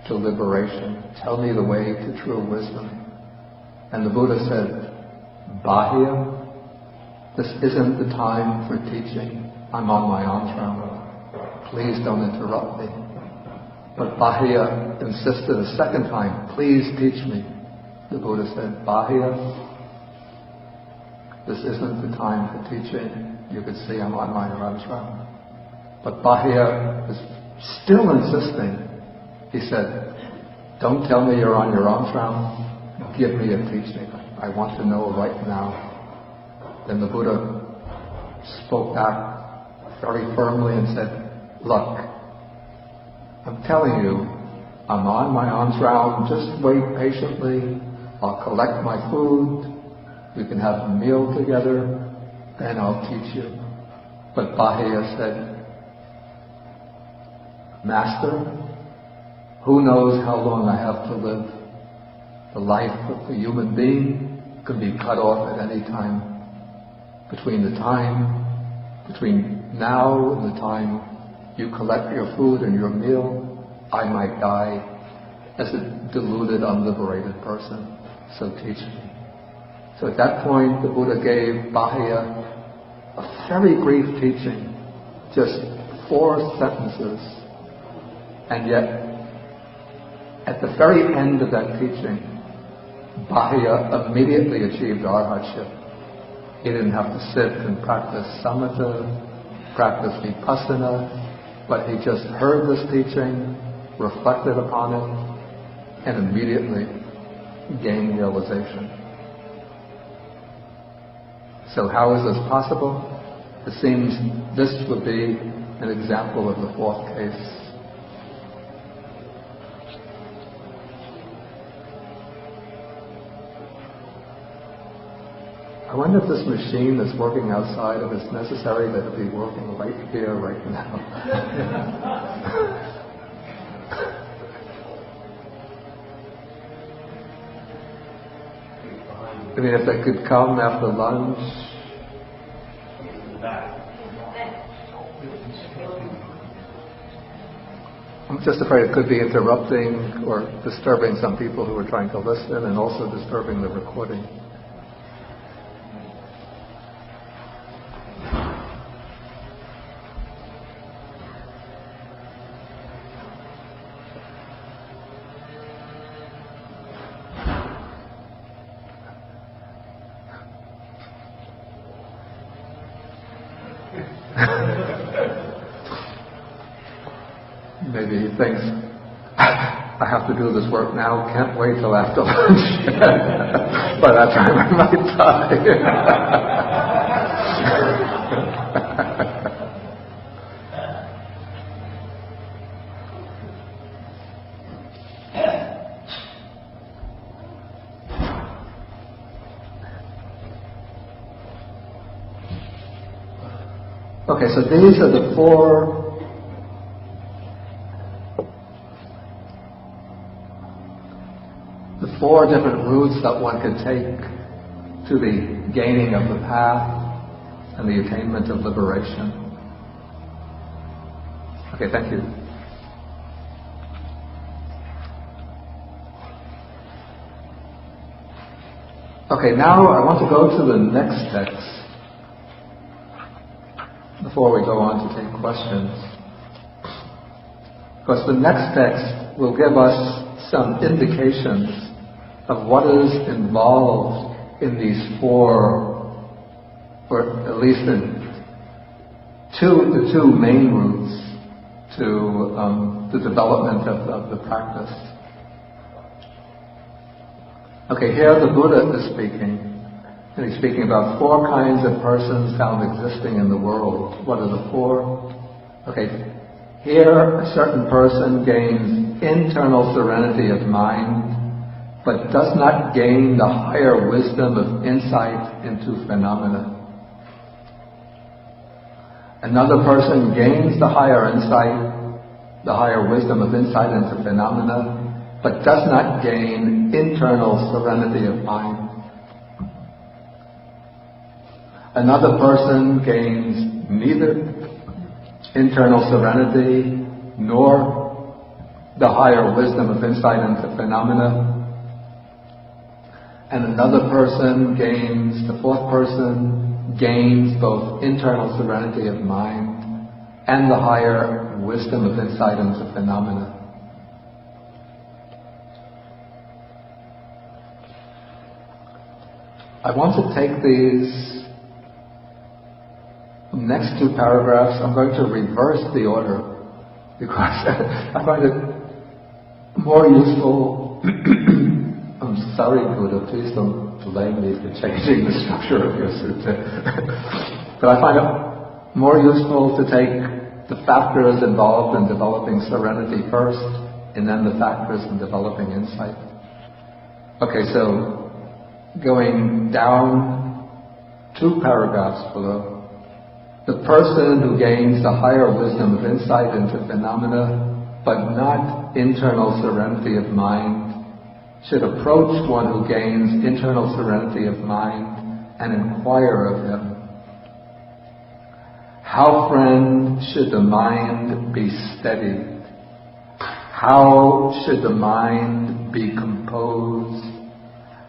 to liberation. Tell me the way to true wisdom. And the Buddha said, Bahia, this isn't the time for teaching. I'm on my alms round. Please don't interrupt me. But Bahia insisted a second time, please teach me. The Buddha said, Bahia, this isn't the time for teaching. You can see I'm on my alms round. But Bahia was still insisting. He said, don't tell me you're on your alms round. Give me a teaching. I want to know right now. Then the Buddha spoke back very firmly and said, look, I'm telling you, I'm on my alms round. Just wait patiently. I'll collect my food. We can have a meal together. Then I'll teach you. But Bahia said, Master, who knows how long I have to live? The life of the human being can be cut off at any time. Between now and the time you collect your food and your meal, I might die as a deluded, unliberated person. So teach me. So at that point, the Buddha gave Bahia a very brief teaching, just 4 sentences. And yet, at the very end of that teaching, Bahia immediately achieved arhatship. He didn't have to sit and practice samatha, practice vipassana, but he just heard this teaching, reflected upon it, and immediately gained realization. So how is this possible? It seems this would be an example of the 4th case. I wonder if this machine that's working outside, if it's necessary that it be working right here, right now. I mean, if they could come after lunch. I'm just afraid it could be interrupting or disturbing some people who are trying to listen, and also disturbing the recording. Maybe he thinks, I have to do this work now, can't wait till after lunch. By that time I might die. Okay, so these are the four different routes that one could take to the gaining of the path and the attainment of liberation. Okay, thank you. Okay, now I want to go to the next text before we go on to take questions. Because the next text will give us some indications of what is involved in these four, or at least in the two main routes to the development of the practice. Okay, here the Buddha is speaking. And he's speaking about four kinds of persons found existing in the world. What are the four? Okay, here a certain person gains internal serenity of mind, but does not gain the higher wisdom of insight into phenomena. Another person gains the higher insight, the higher wisdom of insight into phenomena, but does not gain internal serenity of mind. Another person gains neither internal serenity nor the higher wisdom of insight into phenomena. And another person gains, the fourth person gains both internal serenity of mind and the higher wisdom of insight into phenomena. I want to take these next two paragraphs. I'm going to reverse the order because I find it more useful. I'm sorry, Buddha, please don't blame me for changing the structure of your sutta. But I find it more useful to take the factors involved in developing serenity first, and then the factors in developing insight. Okay, so going down 2 paragraphs below. The person who gains the higher wisdom of insight into phenomena, but not internal serenity of mind, should approach one who gains internal serenity of mind and inquire of him, how, friend, should the mind be steadied? How should the mind be composed?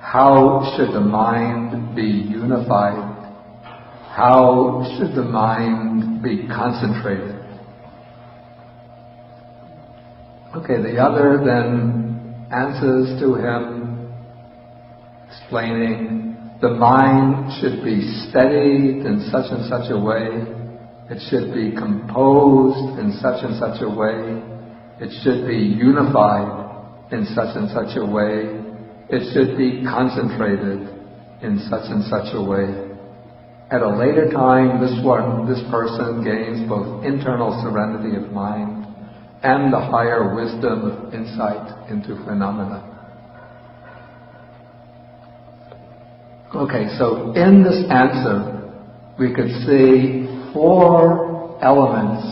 How should the mind be unified? How should the mind be concentrated? Okay, the other then answers to him, explaining the mind should be steadied in such and such a way, it should be composed in such and such a way, it should be unified in such and such a way, it should be concentrated in such and such a way. At a later time, this person gains both internal serenity of mind and the higher wisdom of insight into phenomena. Okay, so in this answer, we could see 4 elements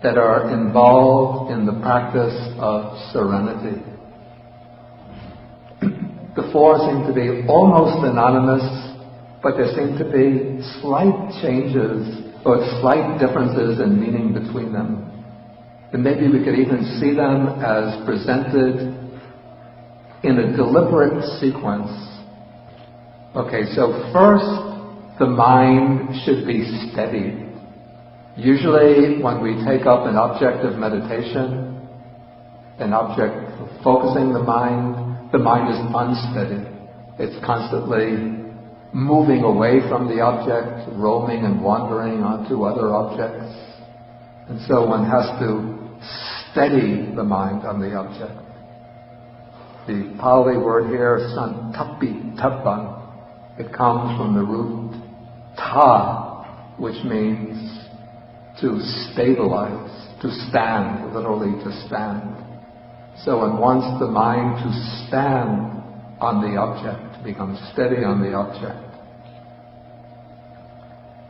that are involved in the practice of serenity. The 4 seem to be almost synonymous, but there seem to be slight changes or slight differences in meaning between them. And maybe we could even see them as presented in a deliberate sequence. Okay, so first, the mind should be steady. Usually when we take up an object of meditation, an object of focusing the mind is unsteady. It's constantly moving away from the object, roaming and wandering onto other objects. And so one has to steady the mind on the object. The Pali word here, santapi tapan, it comes from the root ta, which means to stabilize, to stand, literally to stand. So one wants the mind to stand on the object, become steady on the object.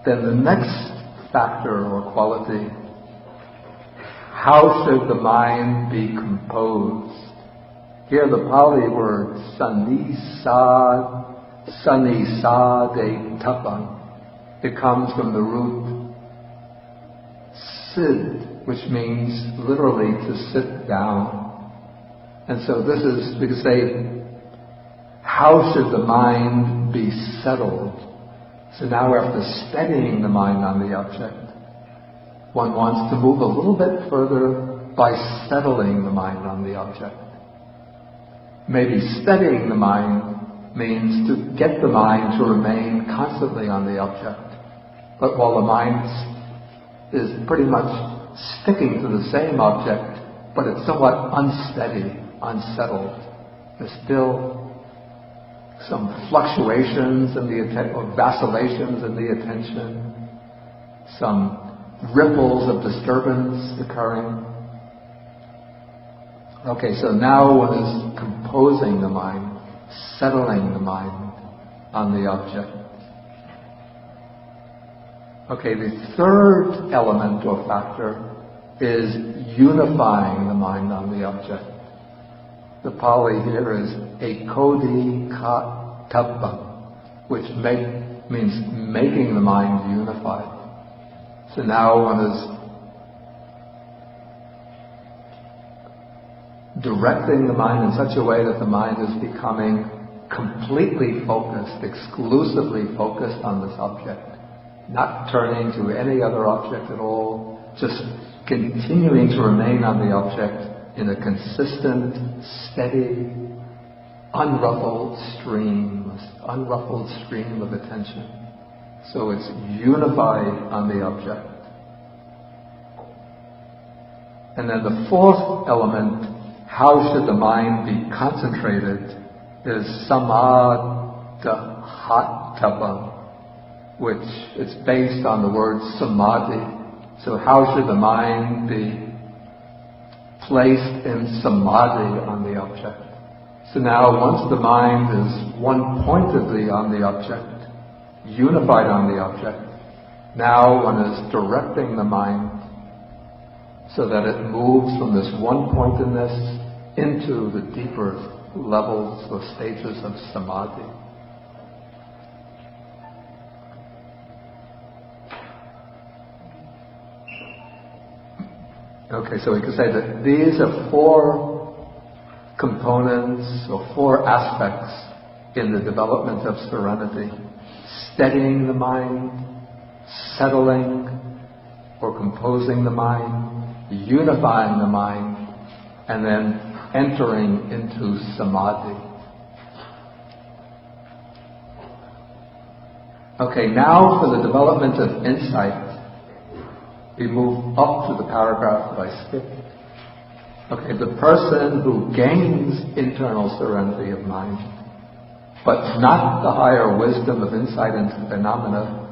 Then the next factor or quality. How should the mind be composed? Here the Pali word sanisade tapan. It comes from the root sid, which means literally to sit down. And so this is, we could say, how should the mind be settled? So now after steadying the mind on the object, one wants to move a little bit further by settling the mind on the object. Maybe steadying the mind means to get the mind to remain constantly on the object. But while the mind is pretty much sticking to the same object, but it's somewhat unsteady, unsettled. There's still some fluctuations in the attention, or vacillations in the attention, some ripples of disturbance occurring. Okay, so now one is composing the mind, settling the mind on the object. Okay, the third element or factor is unifying the mind on the object. The Pali here is ekodi katabba, which means making the mind unified. So now one is directing the mind in such a way that the mind is becoming completely focused, exclusively focused on this object, not turning to any other object at all, just continuing to remain on the object in a consistent, steady, unruffled stream of attention. So it's unified on the object. And then the fourth element, how should the mind be concentrated, is samadhatapa, which is based on the word samadhi. So how should the mind be placed in samadhi on the object? So now once the mind is one-pointedly on the object, unified on the object, now one is directing the mind so that it moves from this one-pointedness into the deeper levels or stages of samadhi. Okay, so we can say that these are four components or four aspects in the development of serenity. Steadying the mind, settling or composing the mind, unifying the mind, and then entering into samadhi. Okay, now for the development of insight, we move up to the paragraph that I skipped. Okay, the person who gains internal serenity of mind, but not the higher wisdom of insight into phenomena,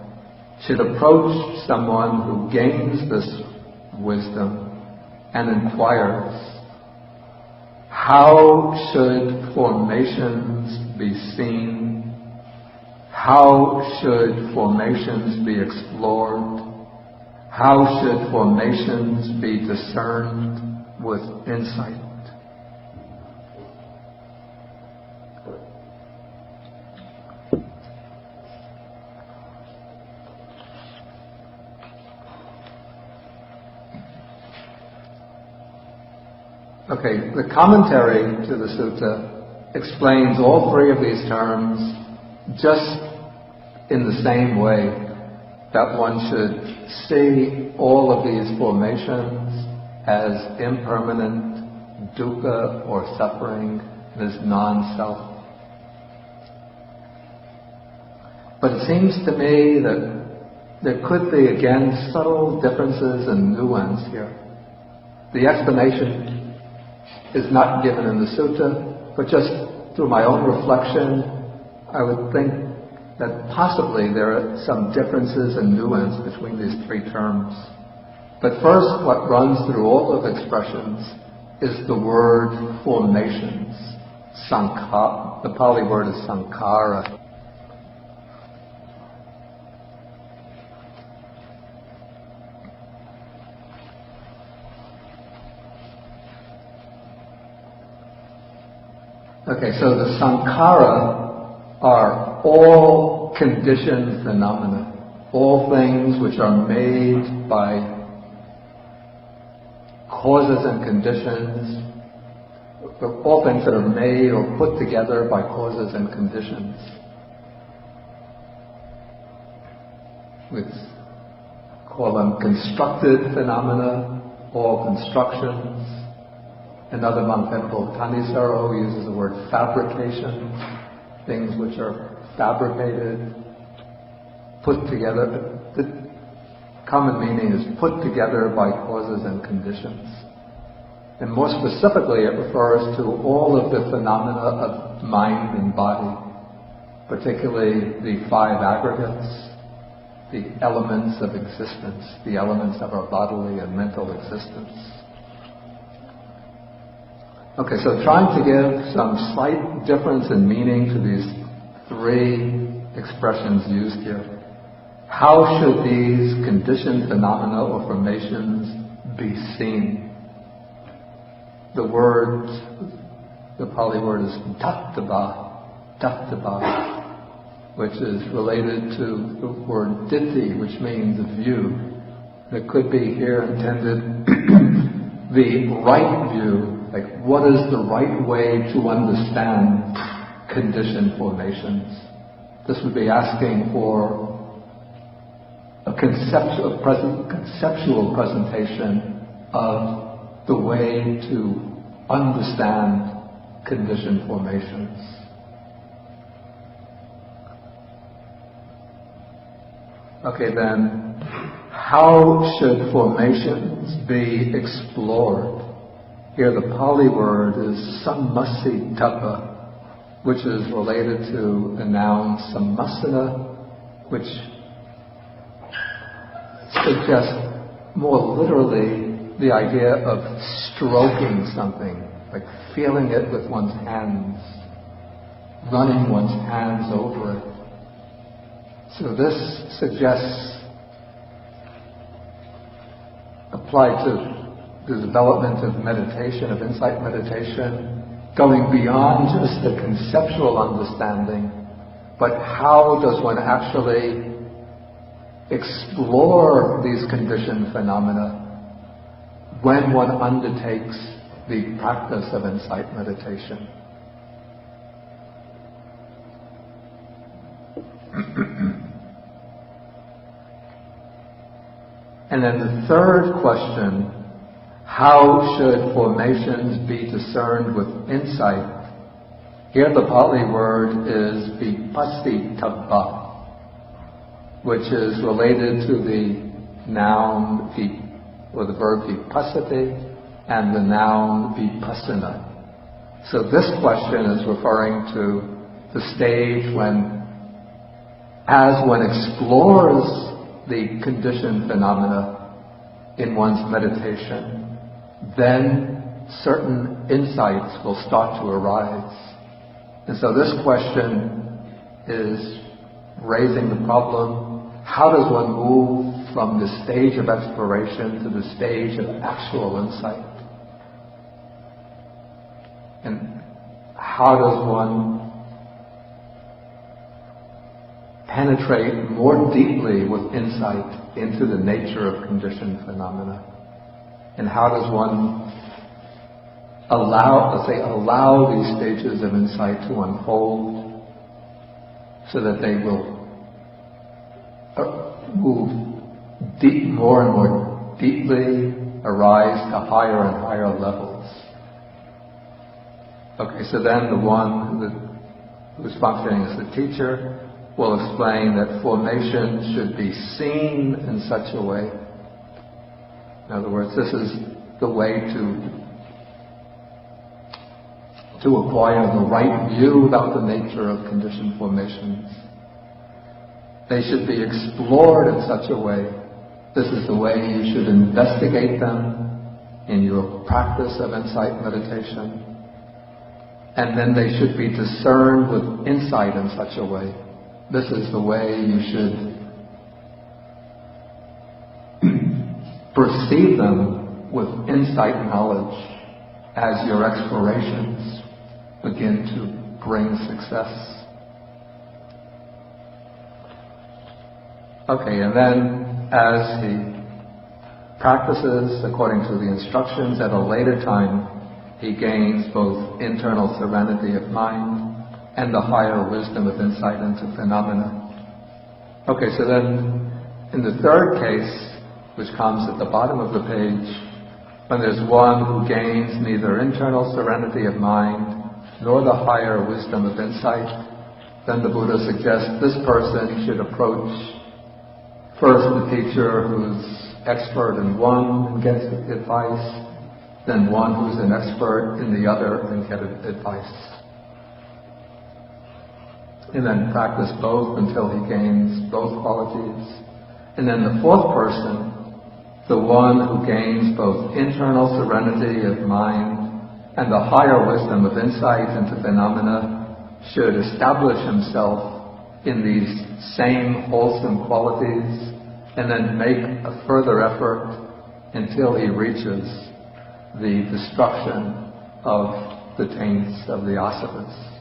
should approach someone who gains this wisdom and inquires, how should formations be seen? How should formations be explored? How should formations be discerned with insight? Okay, the commentary to the sutta explains all three of these terms just in the same way, that one should see all of these formations as impermanent, dukkha or suffering, as non-self. But it seems to me that there could be, again, subtle differences and nuance here. The explanation is not given in the sutta, but just through my own reflection, I would think that possibly there are some differences and nuance between these three terms. But first, what runs through all of expressions is the word formations. Sankhara. The Pali word is sankhara. Okay, so the sankhara are all conditioned phenomena, all things which are made by causes and conditions, all things that are made or put together by causes and conditions. We call them constructed phenomena, all constructions. Another monk, Venerable Thanissaro, uses the word fabrication, things which are fabricated, put together. The common meaning is put together by causes and conditions. And more specifically, it refers to all of the phenomena of mind and body, particularly the five aggregates, the elements of existence, the elements of our bodily and mental existence. Okay, so trying to give some slight difference in meaning to these three expressions used here. How should these conditioned phenomena or formations be seen? The Pali word is tattva, which is related to the word ditti, which means view. It could be here intended the right view, like what is the right way to understand conditioned formations. This would be asking for a conceptual presentation of the way to understand conditioned formations. Okay, then, how should formations be explored? Here the Pali word is sammasitapa, which is related to the noun sammasana, which suggests more literally the idea of stroking something, like feeling it with one's hands, running one's hands over it. So this suggests, applied to the development of meditation, of insight meditation, going beyond just the conceptual understanding, but how does one actually explore these conditioned phenomena when one undertakes the practice of insight meditation? And then the third question, how should formations be discerned with insight? Here the Pali word is vipassitava, which is related to the noun or the verb vipassati and the noun vipassana. So this question is referring to the stage when, as one explores the conditioned phenomena in one's meditation, then certain insights will start to arise. And so this question is raising the problem, how does one move from the stage of exploration to the stage of actual insight? And how does one penetrate more deeply with insight into the nature of conditioned phenomena? And how does one allow these stages of insight to unfold so that they will move more and more deeply, arise to higher and higher levels? Okay, so then the one who's functioning as the teacher will explain that formation should be seen in such a way. In other words, this is the way to acquire the right view about the nature of conditioned formations. They should be explored in such a way. This is the way you should investigate them in your practice of insight meditation. And then they should be discerned with insight in such a way. This is the way you should perceive them with insight knowledge as your explorations. begin to bring success. Okay, and then as he practices according to the instructions at a later time, he gains both internal serenity of mind and the higher wisdom of insight into phenomena. Okay, so then in the third case, which comes at the bottom of the page, when there's one who gains neither internal serenity of mind nor the higher wisdom of insight, then the Buddha suggests this person should approach first the teacher who's expert in one and gets advice, then one who's an expert in the other and get advice. And then practice both until he gains both qualities. And then the fourth person, the one who gains both internal serenity of mind and the higher wisdom of insight into phenomena, should establish himself in these same wholesome qualities and then make a further effort until he reaches the destruction of the taints of the asavas.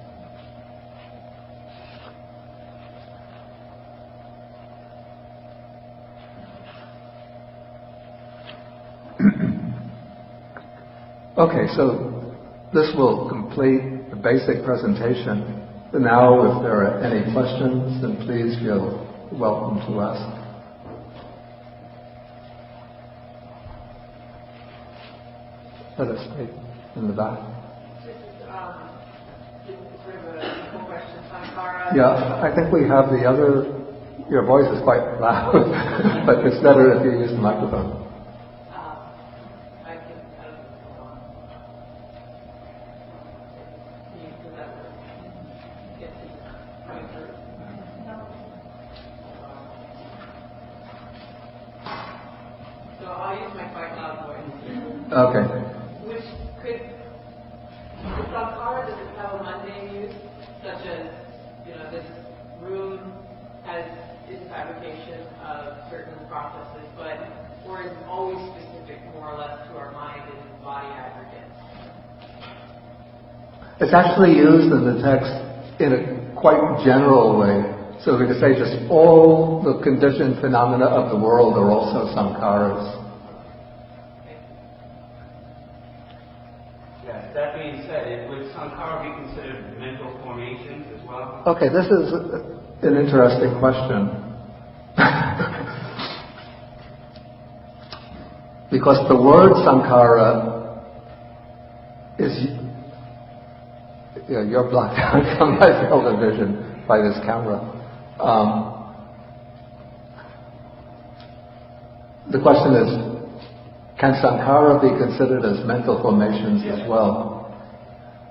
Okay, so this will complete the basic presentation. Now, if there are any questions, then please feel welcome to ask. Let us wait in the back. This is sort of a simple question. Sankhara. Yeah, I think we have the other. Your voice is quite loud, but it's better if you use the microphone. So I'll use my quite loud voice. Okay. Which could, the sankhara, does it have a mundane use, such as, this room has its fabrication of certain processes, or is always specific more or less to our mind and body aggregates? It's actually used in the text in a quite general way. So we could say just all the conditioned phenomena of the world are also sankharas. Yes, that being said, would sankhara be considered mental formations as well? Okay, this is an interesting question. Because the word sankhara is... Yeah, you're blocked out from my field of vision by this camera. The question is, can sankhara be considered as mental formations as well?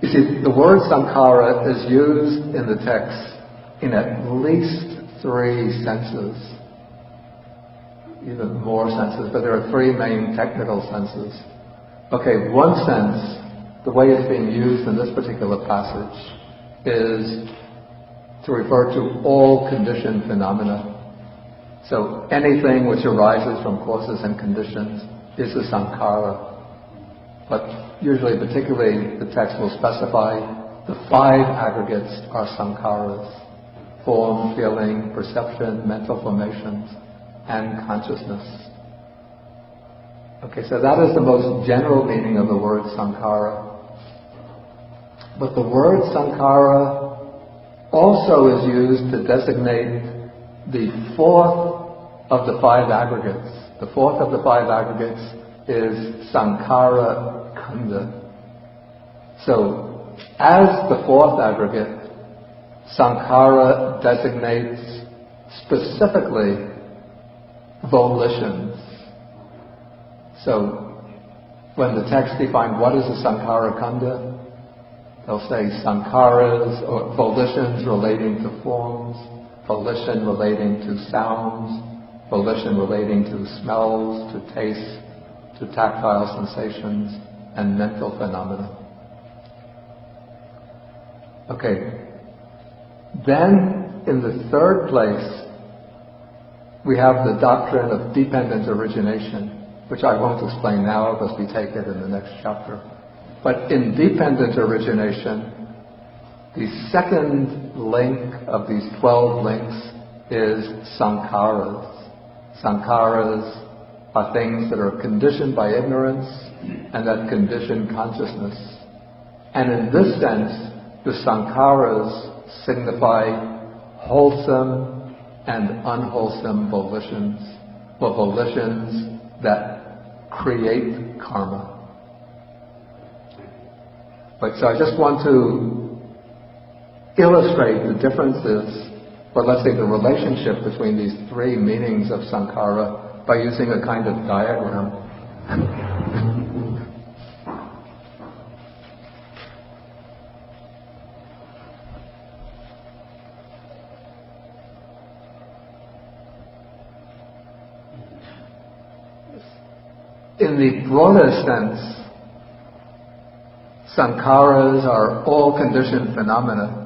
You see, the word sankhara is used in the text in at least 3 senses, even more senses, but there are 3 main technical senses. Okay, one sense, the way it's being used in this particular passage, is to refer to all conditioned phenomena. So anything which arises from causes and conditions is a sankhara. But usually, particularly, the text will specify the 5 aggregates are sankharas: form, feeling, perception, mental formations, and consciousness. Okay, so that is the most general meaning of the word sankhara. But the word sankhara also is used to designate the 4th of the 5 aggregates. The 4th of the 5 aggregates is sankhara khandha. So, as the 4th aggregate, sankhara designates specifically volitions. So, when the text defines what is a sankhara khandha, they'll say sankharas or volitions relating to forms, volition relating to sounds, volition relating to smells, to tastes, to tactile sensations, and mental phenomena. Okay. Then, in the 3rd place, we have the doctrine of dependent origination, which I won't explain now because we take it in the next chapter. But in dependent origination, The second link of these 12 links is sankharas. Sankharas are things that are conditioned by ignorance and that condition consciousness. And in this sense, the sankharas signify wholesome and unwholesome volitions, or volitions that create karma. Right, so I just want to illustrate the differences, or let's say the relationship between these three meanings of sankhara by using a kind of diagram. In the broader sense, sankharas are all conditioned phenomena.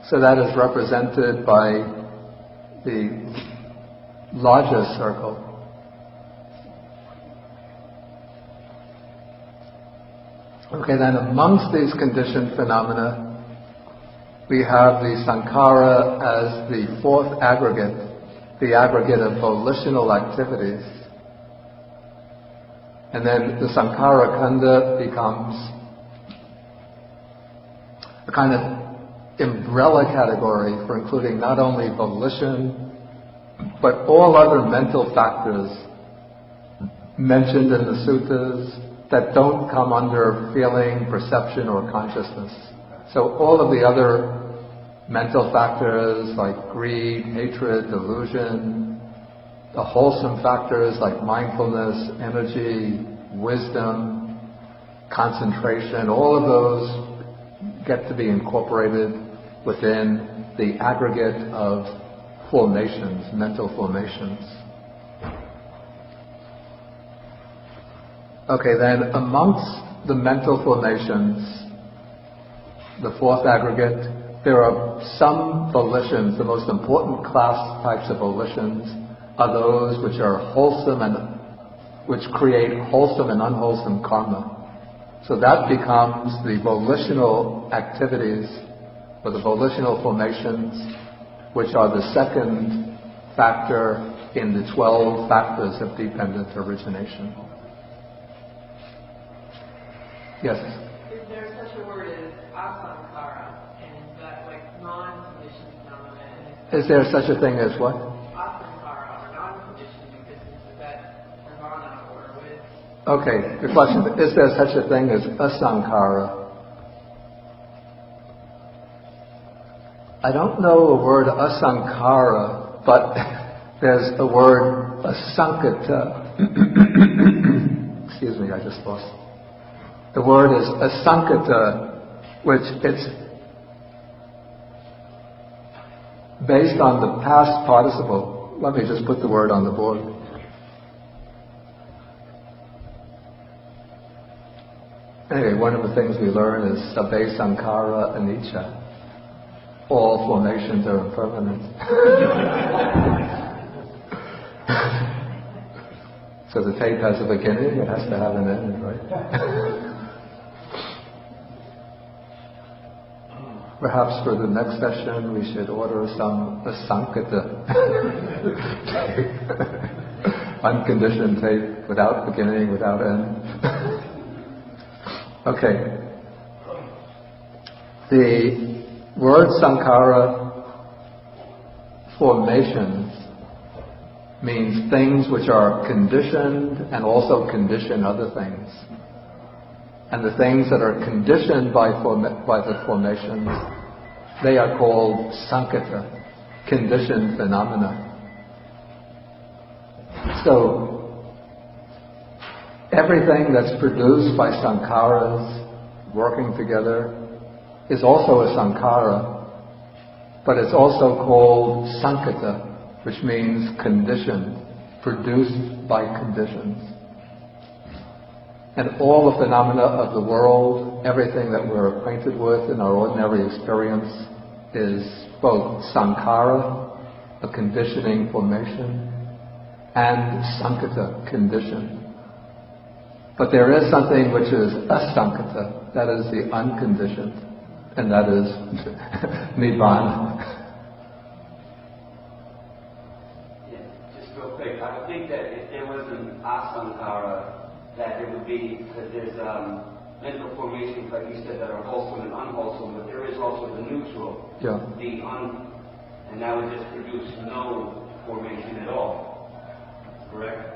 So that is represented by the larger circle. Okay, then amongst these conditioned phenomena, we have the sankhara as the fourth aggregate, the aggregate of volitional activities. And then the sankhara khanda becomes a kind of umbrella category for including not only volition, but all other mental factors mentioned in the suttas that don't come under feeling, perception, or consciousness. So all of the other mental factors like greed, hatred, delusion, the wholesome factors like mindfulness, energy, wisdom, concentration, all of those get to be incorporated within the aggregate of formations, mental formations. Okay, then amongst the mental formations, the fourth aggregate, there are some volitions. The most important class types of volitions are those which are wholesome and which create wholesome and unwholesome karma. So that becomes the volitional activities, or the volitional formations, which are the second factor in the 12 factors of dependent origination. Yes? Is there such a word as asankara, and that like non-conditioned phenomena? Is there such a thing as what? Asankara, or non-conditioned existence, is that nirvana, or what is? Okay, the question is there such a thing as asankara? I don't know a word asankara, but there's a word asankata. Excuse me, I just lost. The word is asankata, which it's based on the past participle. Let me just put the word on the board. Anyway, one of the things we learn is sabbe sankhara anicca. All formations are impermanent. So the tape has a beginning, it has to have an end, right? Perhaps for the next session we should order some asankata unconditioned tape, without beginning, without end. Okay. The word sankhara, formations, means things which are conditioned and also condition other things. And the things that are conditioned by the formations, they are called sankata, conditioned phenomena. So, everything that's produced by sankharas working together is also a sankhara, but it's also called sankata, which means conditioned, produced by conditions. And all the phenomena of the world, everything that we're acquainted with in our ordinary experience, is both sankhara, a conditioning formation, and sankata, condition. But there is something which is asankata, that is the unconditioned. and that is Nibbana. Yeah, just real quick, I would think that if there was an asankara, that there would be, because there's mental formations, like you said, that are wholesome and unwholesome, but there is also the neutral, Yeah. and that would just produce no formation at all, correct?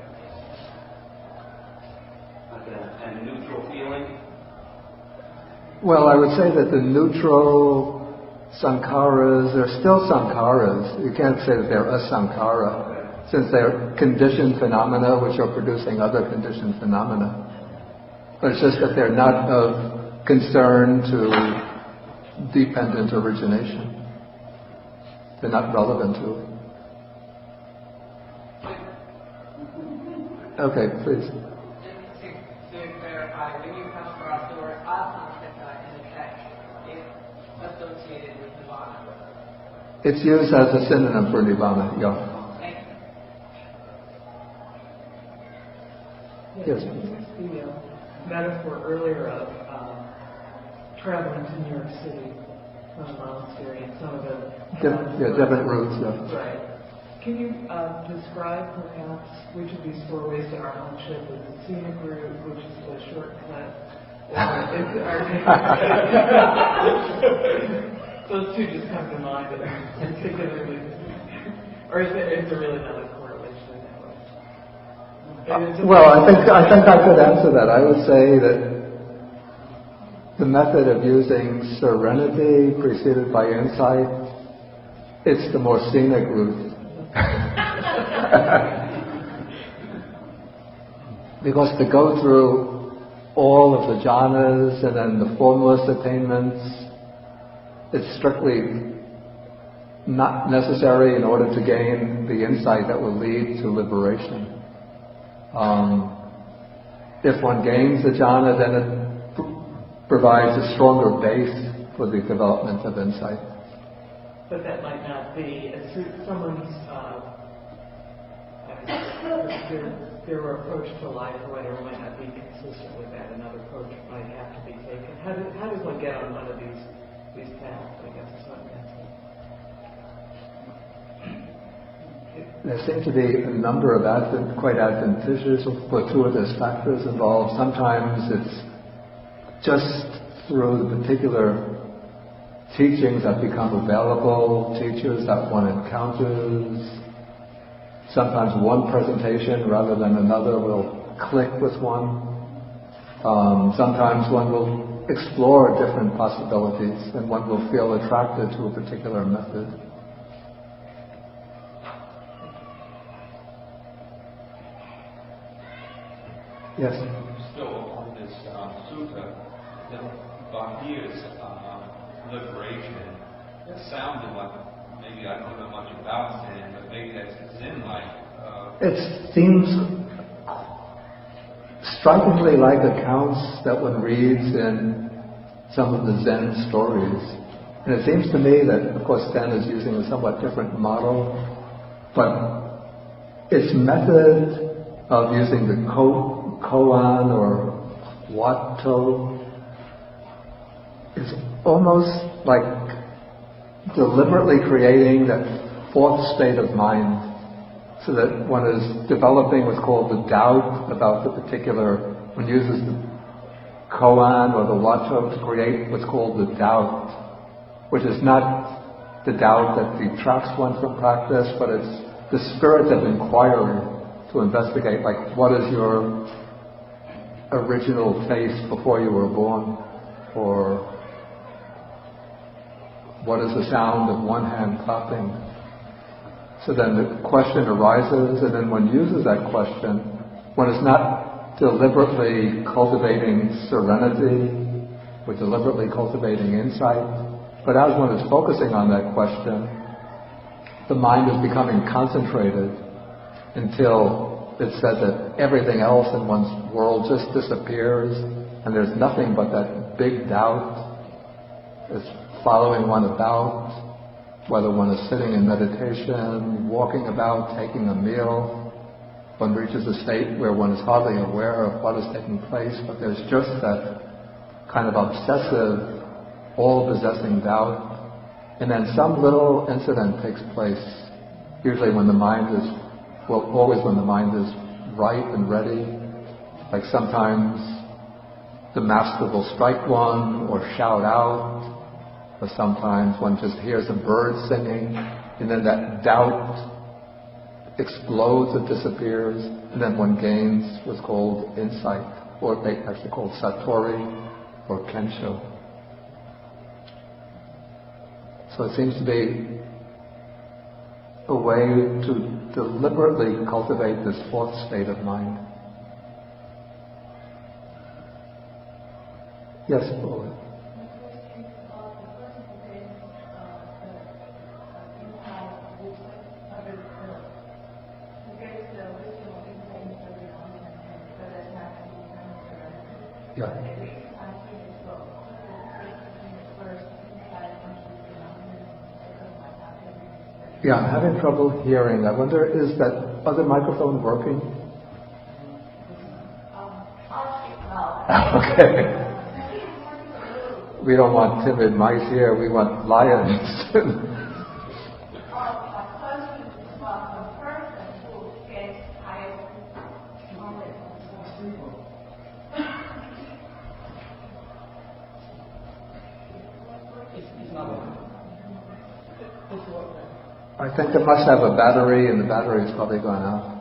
And a neutral feeling? Well, I would say that the neutral sankharas are still sankharas. You can't say that they're a sankhara, since they're conditioned phenomena which are producing other conditioned phenomena. But it's just that they're not of concern to dependent origination. They're not relevant to it. Okay, please. Just to clarify, when you come across the word asankara in the text, it's associated with Nibbana. It's used as a synonym for Nibbana, yeah. Thank you. Yes. The metaphor earlier of traveling to New York City from a monastery and some of the Different routes, yeah. Right. Can you describe perhaps which of these four ways to arhatship is the scenic route, which is the shortcut? Those two just come to mind, but particularly, or is there really not a correlation in that way? Well, I think I could answer that. I would say that the method of using serenity preceded by insight, it's the more scenic route. Because to go through all of the jhanas and then the formless attainments, it's strictly not necessary in order to gain the insight that will lead to liberation. If one gains the jhana, then it provides a stronger base for the development of insight. But that might not be someone's their approach to life or whatever might not be consistent with that. Another approach might have to be taken. How does one get on one of these paths? I guess is what I'm asking. There seem to be a number of quite adventitious or fortuitous factors involved. Sometimes it's just through the particular teachings that become available, teachers that one encounters. Sometimes one presentation rather than another will click with one. Sometimes one will explore different possibilities and one will feel attracted to a particular method. Yes? Still on this sutta, the Bahir's liberation, it sounded like, maybe I don't know much about Zen, but maybe that's Zen-like. It seems strikingly like accounts that one reads in some of the Zen stories. And it seems to me that, of course, Zen is using a somewhat different model, but its method of using the koan or watto is almost like deliberately creating that fourth state of mind, so that one is developing what's called the doubt about the particular, one uses the koan or the watto to create what's called the doubt, which is not the doubt that detracts one from practice, but it's the spirit of inquiry to investigate, like what is your original face before you were born, or what is the sound of one hand clapping? So then the question arises, and then one uses that question. One is not deliberately cultivating serenity or deliberately cultivating insight, but as one is focusing on that question, the mind is becoming concentrated until it's said that everything else in one's world just disappears, and there's nothing but that big doubt is following one about, whether one is sitting in meditation, walking about, taking a meal. One reaches a state where one is hardly aware of what is taking place, but there's just that kind of obsessive all possessing doubt. And then some little incident takes place, usually when the mind is, well, always when the mind is right and ready. Like sometimes the master will strike one or shout out, or sometimes one just hears a bird singing, and then that doubt explodes and disappears, and then one gains what's called insight, or actually called satori or kensho. So it seems to be a way to deliberately cultivate this fourth state of mind. Yes, Paula. Yeah. Yeah, I'm having trouble hearing. I wonder, is that other microphone working? Okay. We don't want timid mice here, we want lions. I think it must have a battery, and the battery is probably gone out.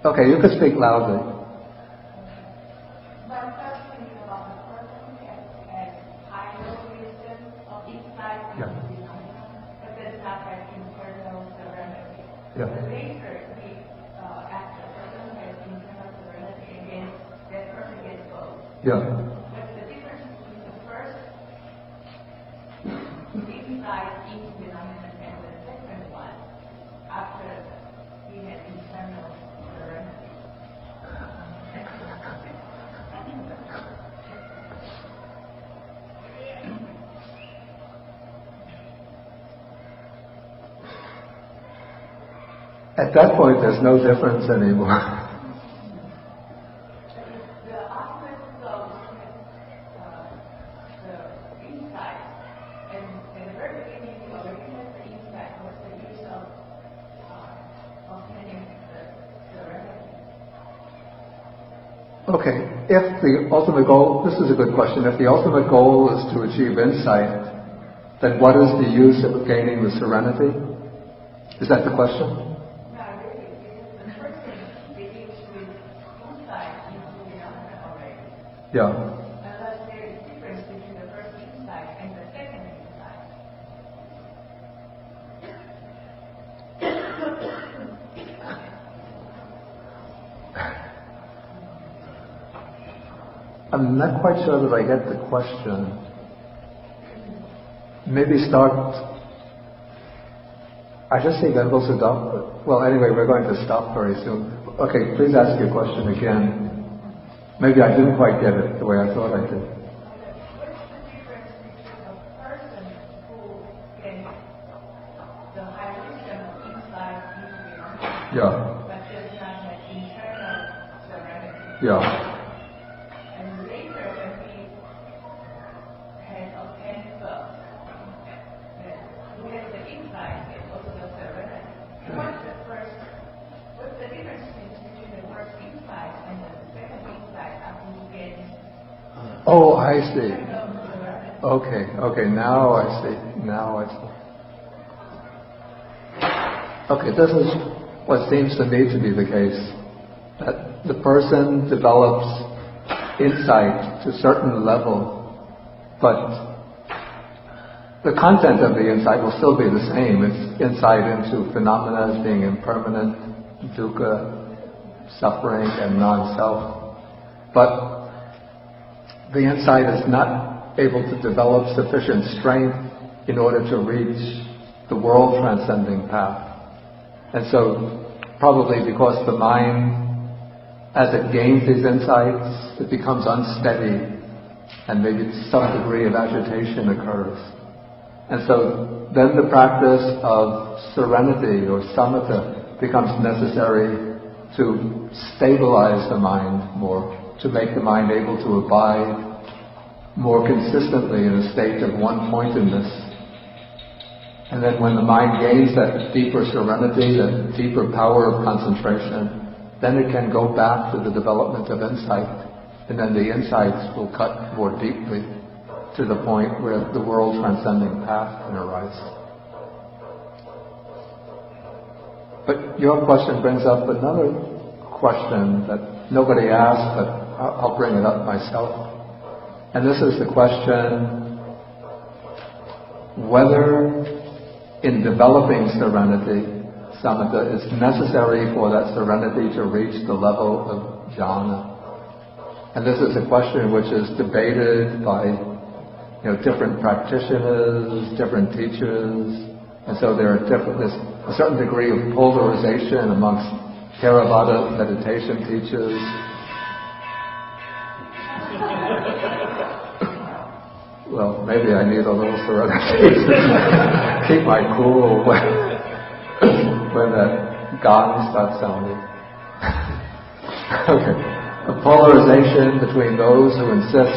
Okay, you can speak loudly. Yeah. Yeah. Yeah. At that point, there's no difference anymore. Okay, if the ultimate goal, this is a good question, if the ultimate goal is to achieve insight, then what is the use of gaining the serenity? Is that the question? Yeah. Unless there is difference between the first insight and the second insight. I'm not quite sure that I get the question. Maybe start. I just think that goes to stop. Well, anyway, we're going to stop very soon. Okay, please ask your question again. Maybe I didn't quite get it the way I thought I did. What's the difference between a person who gets the high wisdom of insight into Yeah. but does not have internal serenity? Yeah. And later when he has obtained both, who has the insight and also the serenity. What's the difference between the first insight and the second insight after he gets Oh, I see. serenity? Okay, now I see. Okay, this is what seems to me to be the case. That the person develops insight to a certain level, but the content of the insight will still be the same. It's insight into phenomena as being impermanent, dukkha, suffering, and non-self. But the insight is not able to develop sufficient strength in order to reach the world-transcending path. And so, probably because the mind, as it gains these insights, it becomes unsteady, and maybe some degree of agitation occurs. And so, then the practice of serenity or samatha becomes necessary to stabilize the mind more, to make the mind able to abide more consistently in a state of one-pointedness. And then when the mind gains that deeper serenity, that deeper power of concentration, then it can go back to the development of insight. And then the insights will cut more deeply to the point where the world transcending path can arise. But your question brings up another question that nobody asked, but I'll bring it up myself. And this is the question whether in developing serenity, samatha, is necessary for that serenity to reach the level of jhana. And this is a question which is debated by different practitioners, different teachers, and so there's a certain degree of polarization amongst Theravada meditation teachers. Well, maybe I need a little serenity to keep my cool when that gong starts sounding. Okay. A polarization between those who insist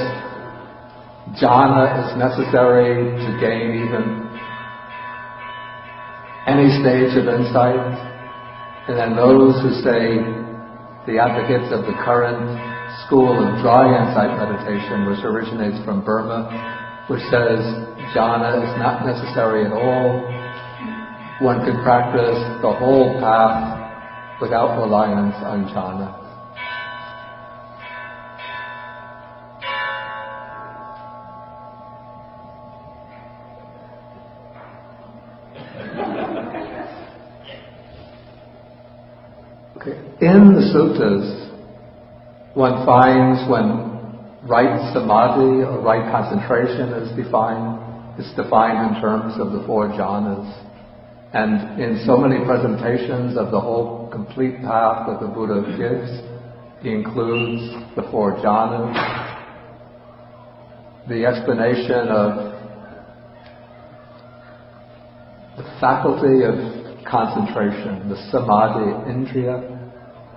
jhana is necessary to gain even any stage of insight, and then those who say, the advocates of the current school of dry insight meditation, which originates from Burma, which says jhana is not necessary at all. One can practice the whole path without reliance on jhana. In the suttas, one finds when right samadhi or right concentration is defined, it's defined in terms of the four jhanas. And in so many presentations of the whole complete path that the Buddha gives, he includes the four jhanas, the explanation of the faculty of concentration, the samadhi indriya,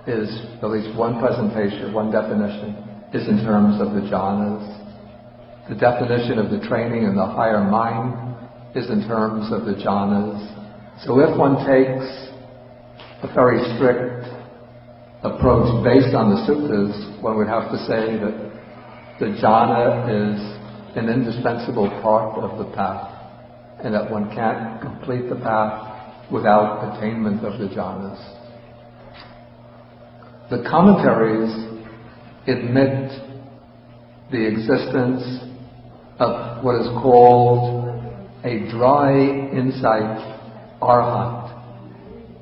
is at least one presentation, one definition, is in terms of the jhanas. The definition of the training in the higher mind is in terms of the jhanas. So if one takes a very strict approach based on the suttas, one would have to say that the jhana is an indispensable part of the path, and that one can't complete the path without attainment of the jhanas. The commentaries admit the existence of what is called a dry insight arhat.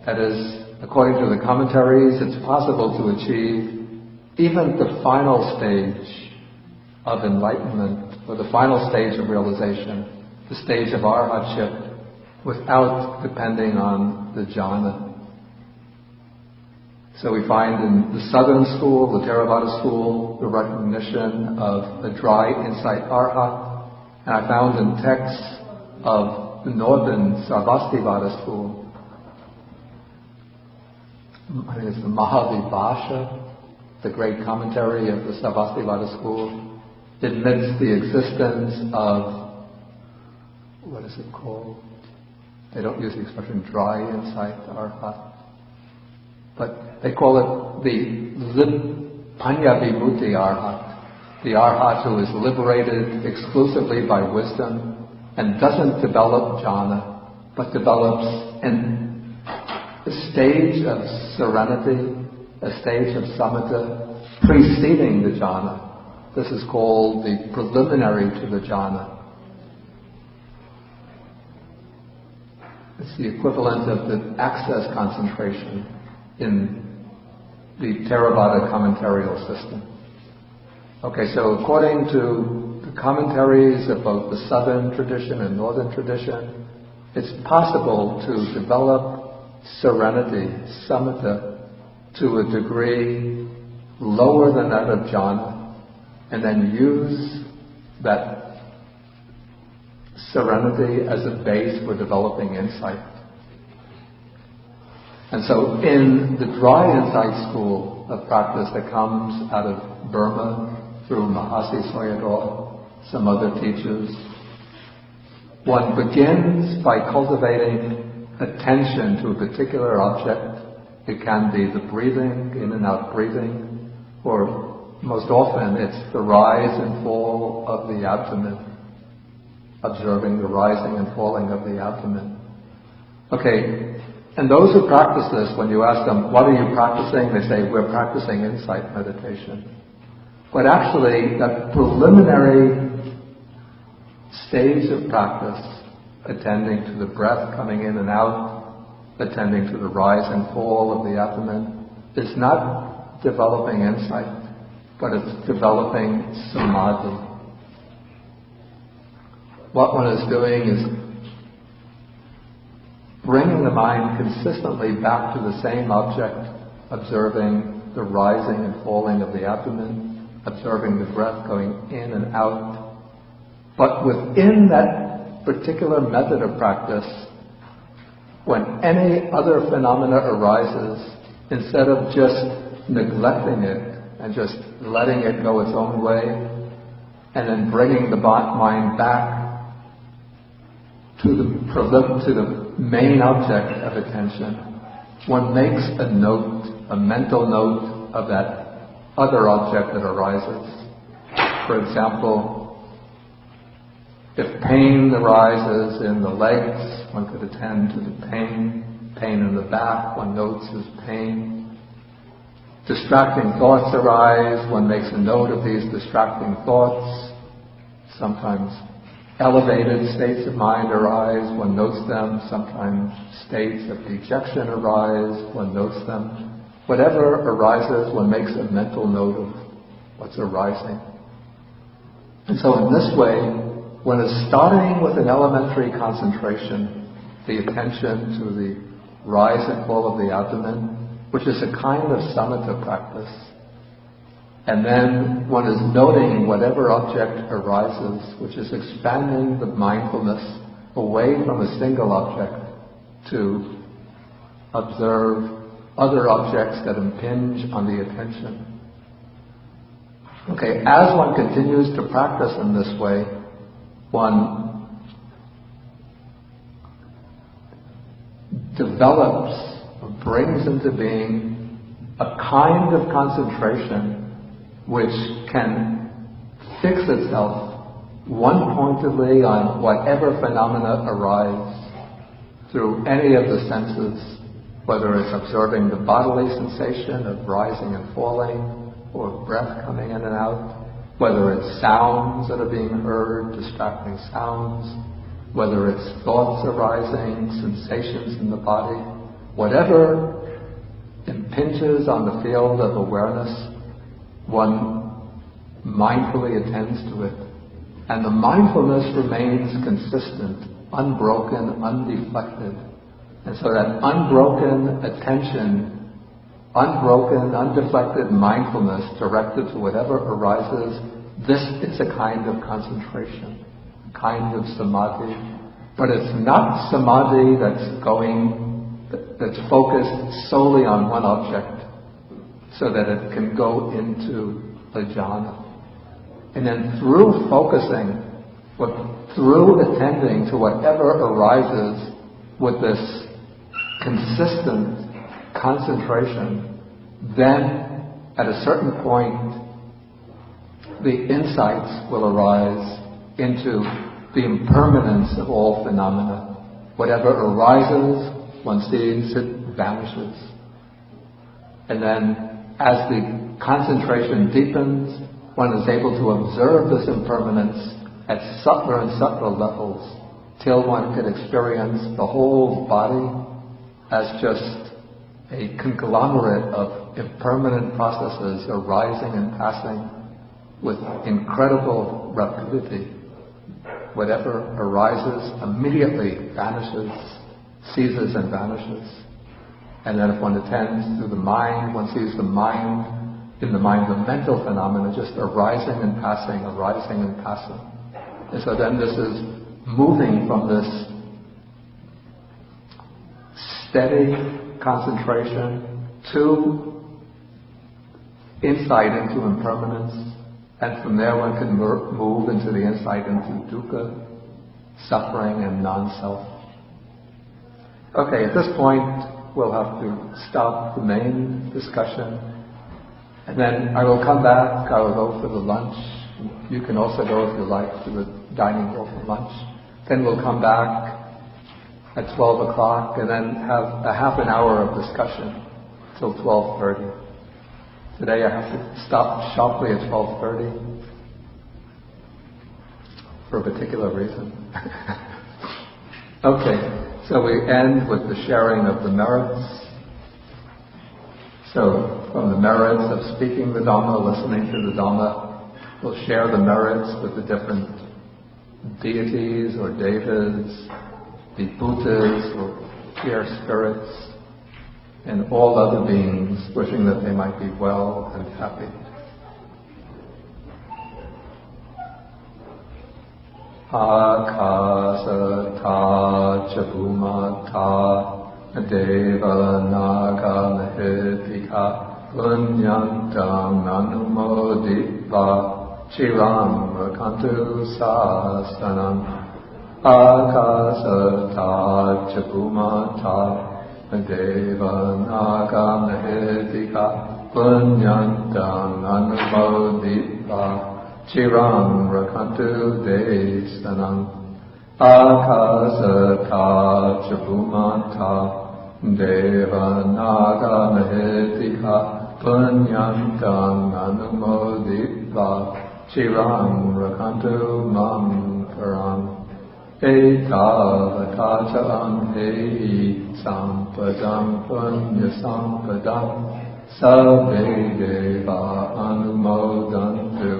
That is, according to the commentaries, it's possible to achieve even the final stage of enlightenment, or the final stage of realization, the stage of arhatship, without depending on the jhana. So we find in the southern school, the Theravada school, the recognition of a dry insight arhat. And I found in texts of the northern Sarvastivada school, I think it's the Mahavibhasha, the great commentary of the Sarvastivada school, admits the existence of, what is it called? They don't use the expression dry insight arhat, but they call it the Panya Vibhuti Arhat, the Arhat who is liberated exclusively by wisdom and doesn't develop jhana, but develops a stage of serenity, a stage of samatha preceding the jhana. This is called the preliminary to the jhana. It's the equivalent of the access concentration in the Theravada commentarial system. Okay, so according to the commentaries of both the southern tradition and northern tradition, it's possible to develop serenity, samatha, to a degree lower than that of jhana, and then use that serenity as a base for developing insight. And so in the dry insight school of practice that comes out of Burma through Mahasi Sayadaw, some other teachers. One begins by cultivating attention to a particular object. It can be the breathing, in and out breathing, or most often it's the rise and fall of the abdomen, observing the rising and falling of the abdomen. Okay, and those who practice this, when you ask them, what are you practicing? They say, we're practicing insight meditation. But actually, that preliminary stage of practice, attending to the breath coming in and out, attending to the rise and fall of the abdomen, is not developing insight, but it's developing samadhi. What one is doing is bringing the mind consistently back to the same object, observing the rising and falling of the abdomen, observing the breath going in and out. But within that particular method of practice, when any other phenomena arises, instead of just neglecting it and just letting it go its own way, and then bringing the mind back to the main object of attention, one makes a note, a mental note of that other object that arises. For example, if pain arises in the legs, one could attend to the pain. Pain in the back, one notes as pain. Distracting thoughts arise, one makes a note of these distracting thoughts. Sometimes elevated states of mind arise, one notes them. Sometimes states of dejection arise, one notes them. Whatever arises, one makes a mental note of what's arising. And so in this way, one is starting with an elementary concentration, the attention to the rise and fall of the abdomen, which is a kind of samatha practice. And then one is noting whatever object arises, which is expanding the mindfulness away from a single object to observe other objects that impinge on the attention. Okay, as one continues to practice in this way, one develops or brings into being a kind of concentration which can fix itself one-pointedly on whatever phenomena arise through any of the senses, whether it's observing the bodily sensation of rising and falling, or breath coming in and out, whether it's sounds that are being heard, distracting sounds, whether it's thoughts arising, sensations in the body, whatever impinges on the field of awareness, one mindfully attends to it. And the mindfulness remains consistent, unbroken, undeflected. And so that unbroken attention, unbroken, undeflected mindfulness directed to whatever arises, this is a kind of concentration, a kind of samadhi. But it's not samadhi that's focused solely on one object, so that it can go into a jhana. And then through focusing, through attending to whatever arises with this consistent concentration, then at a certain point the insights will arise into the impermanence of all phenomena. Whatever arises, one sees it vanishes. And then as the concentration deepens, one is able to observe this impermanence at subtler and subtler levels till one can experience the whole body as just a conglomerate of impermanent processes arising and passing with incredible rapidity. Whatever arises immediately vanishes, ceases and vanishes. And then if one attends to the mind, one sees the mind, in the mind, the mental phenomena just arising and passing, arising and passing. And so then this is moving from this steady concentration to insight into impermanence, And from there one can move into the insight into dukkha, suffering and non-self. Okay, at this point we'll have to stop the main discussion, and then I will come back, I will go for the lunch. You can also go if you like to the dining hall for lunch. Then we'll come back at 12 o'clock and then have a half an hour of discussion till 12:30. Today I have to stop sharply at 12:30 for a particular reason. Okay, so we end with the sharing of the merits. So from the merits of speaking the Dhamma, listening to the Dhamma, we'll share the merits with the different deities or devas, the Buddhas or pure spirits, and all other beings, wishing that they might be well and happy. Akasata Chabhumata Deva Naga Mahitika Punyantam Anumoditva Chiram Rakantu Sasanam Akasata Chabhumata Deva Naga Mahitika Punyantam Anumoditva Chiram Rakantu Desanam Akasata Chabhumata Deva Naga Mahitika Punyantam Anumoditva Chiram Rakantu Mam Param Etavatacha Anhehi Sampadam Punya Sampadam Sabbe Deva Anumodantu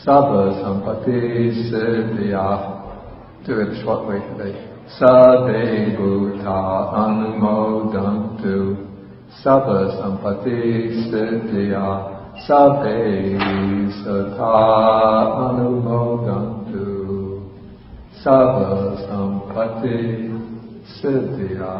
Sabba Sampati Siddhya. Do it shortly today. Sabbe Bhuta Anumodantu Sabba Sampati Siddhya. Sabbe Sata Anumodantu Sabba Sampati Siddhya.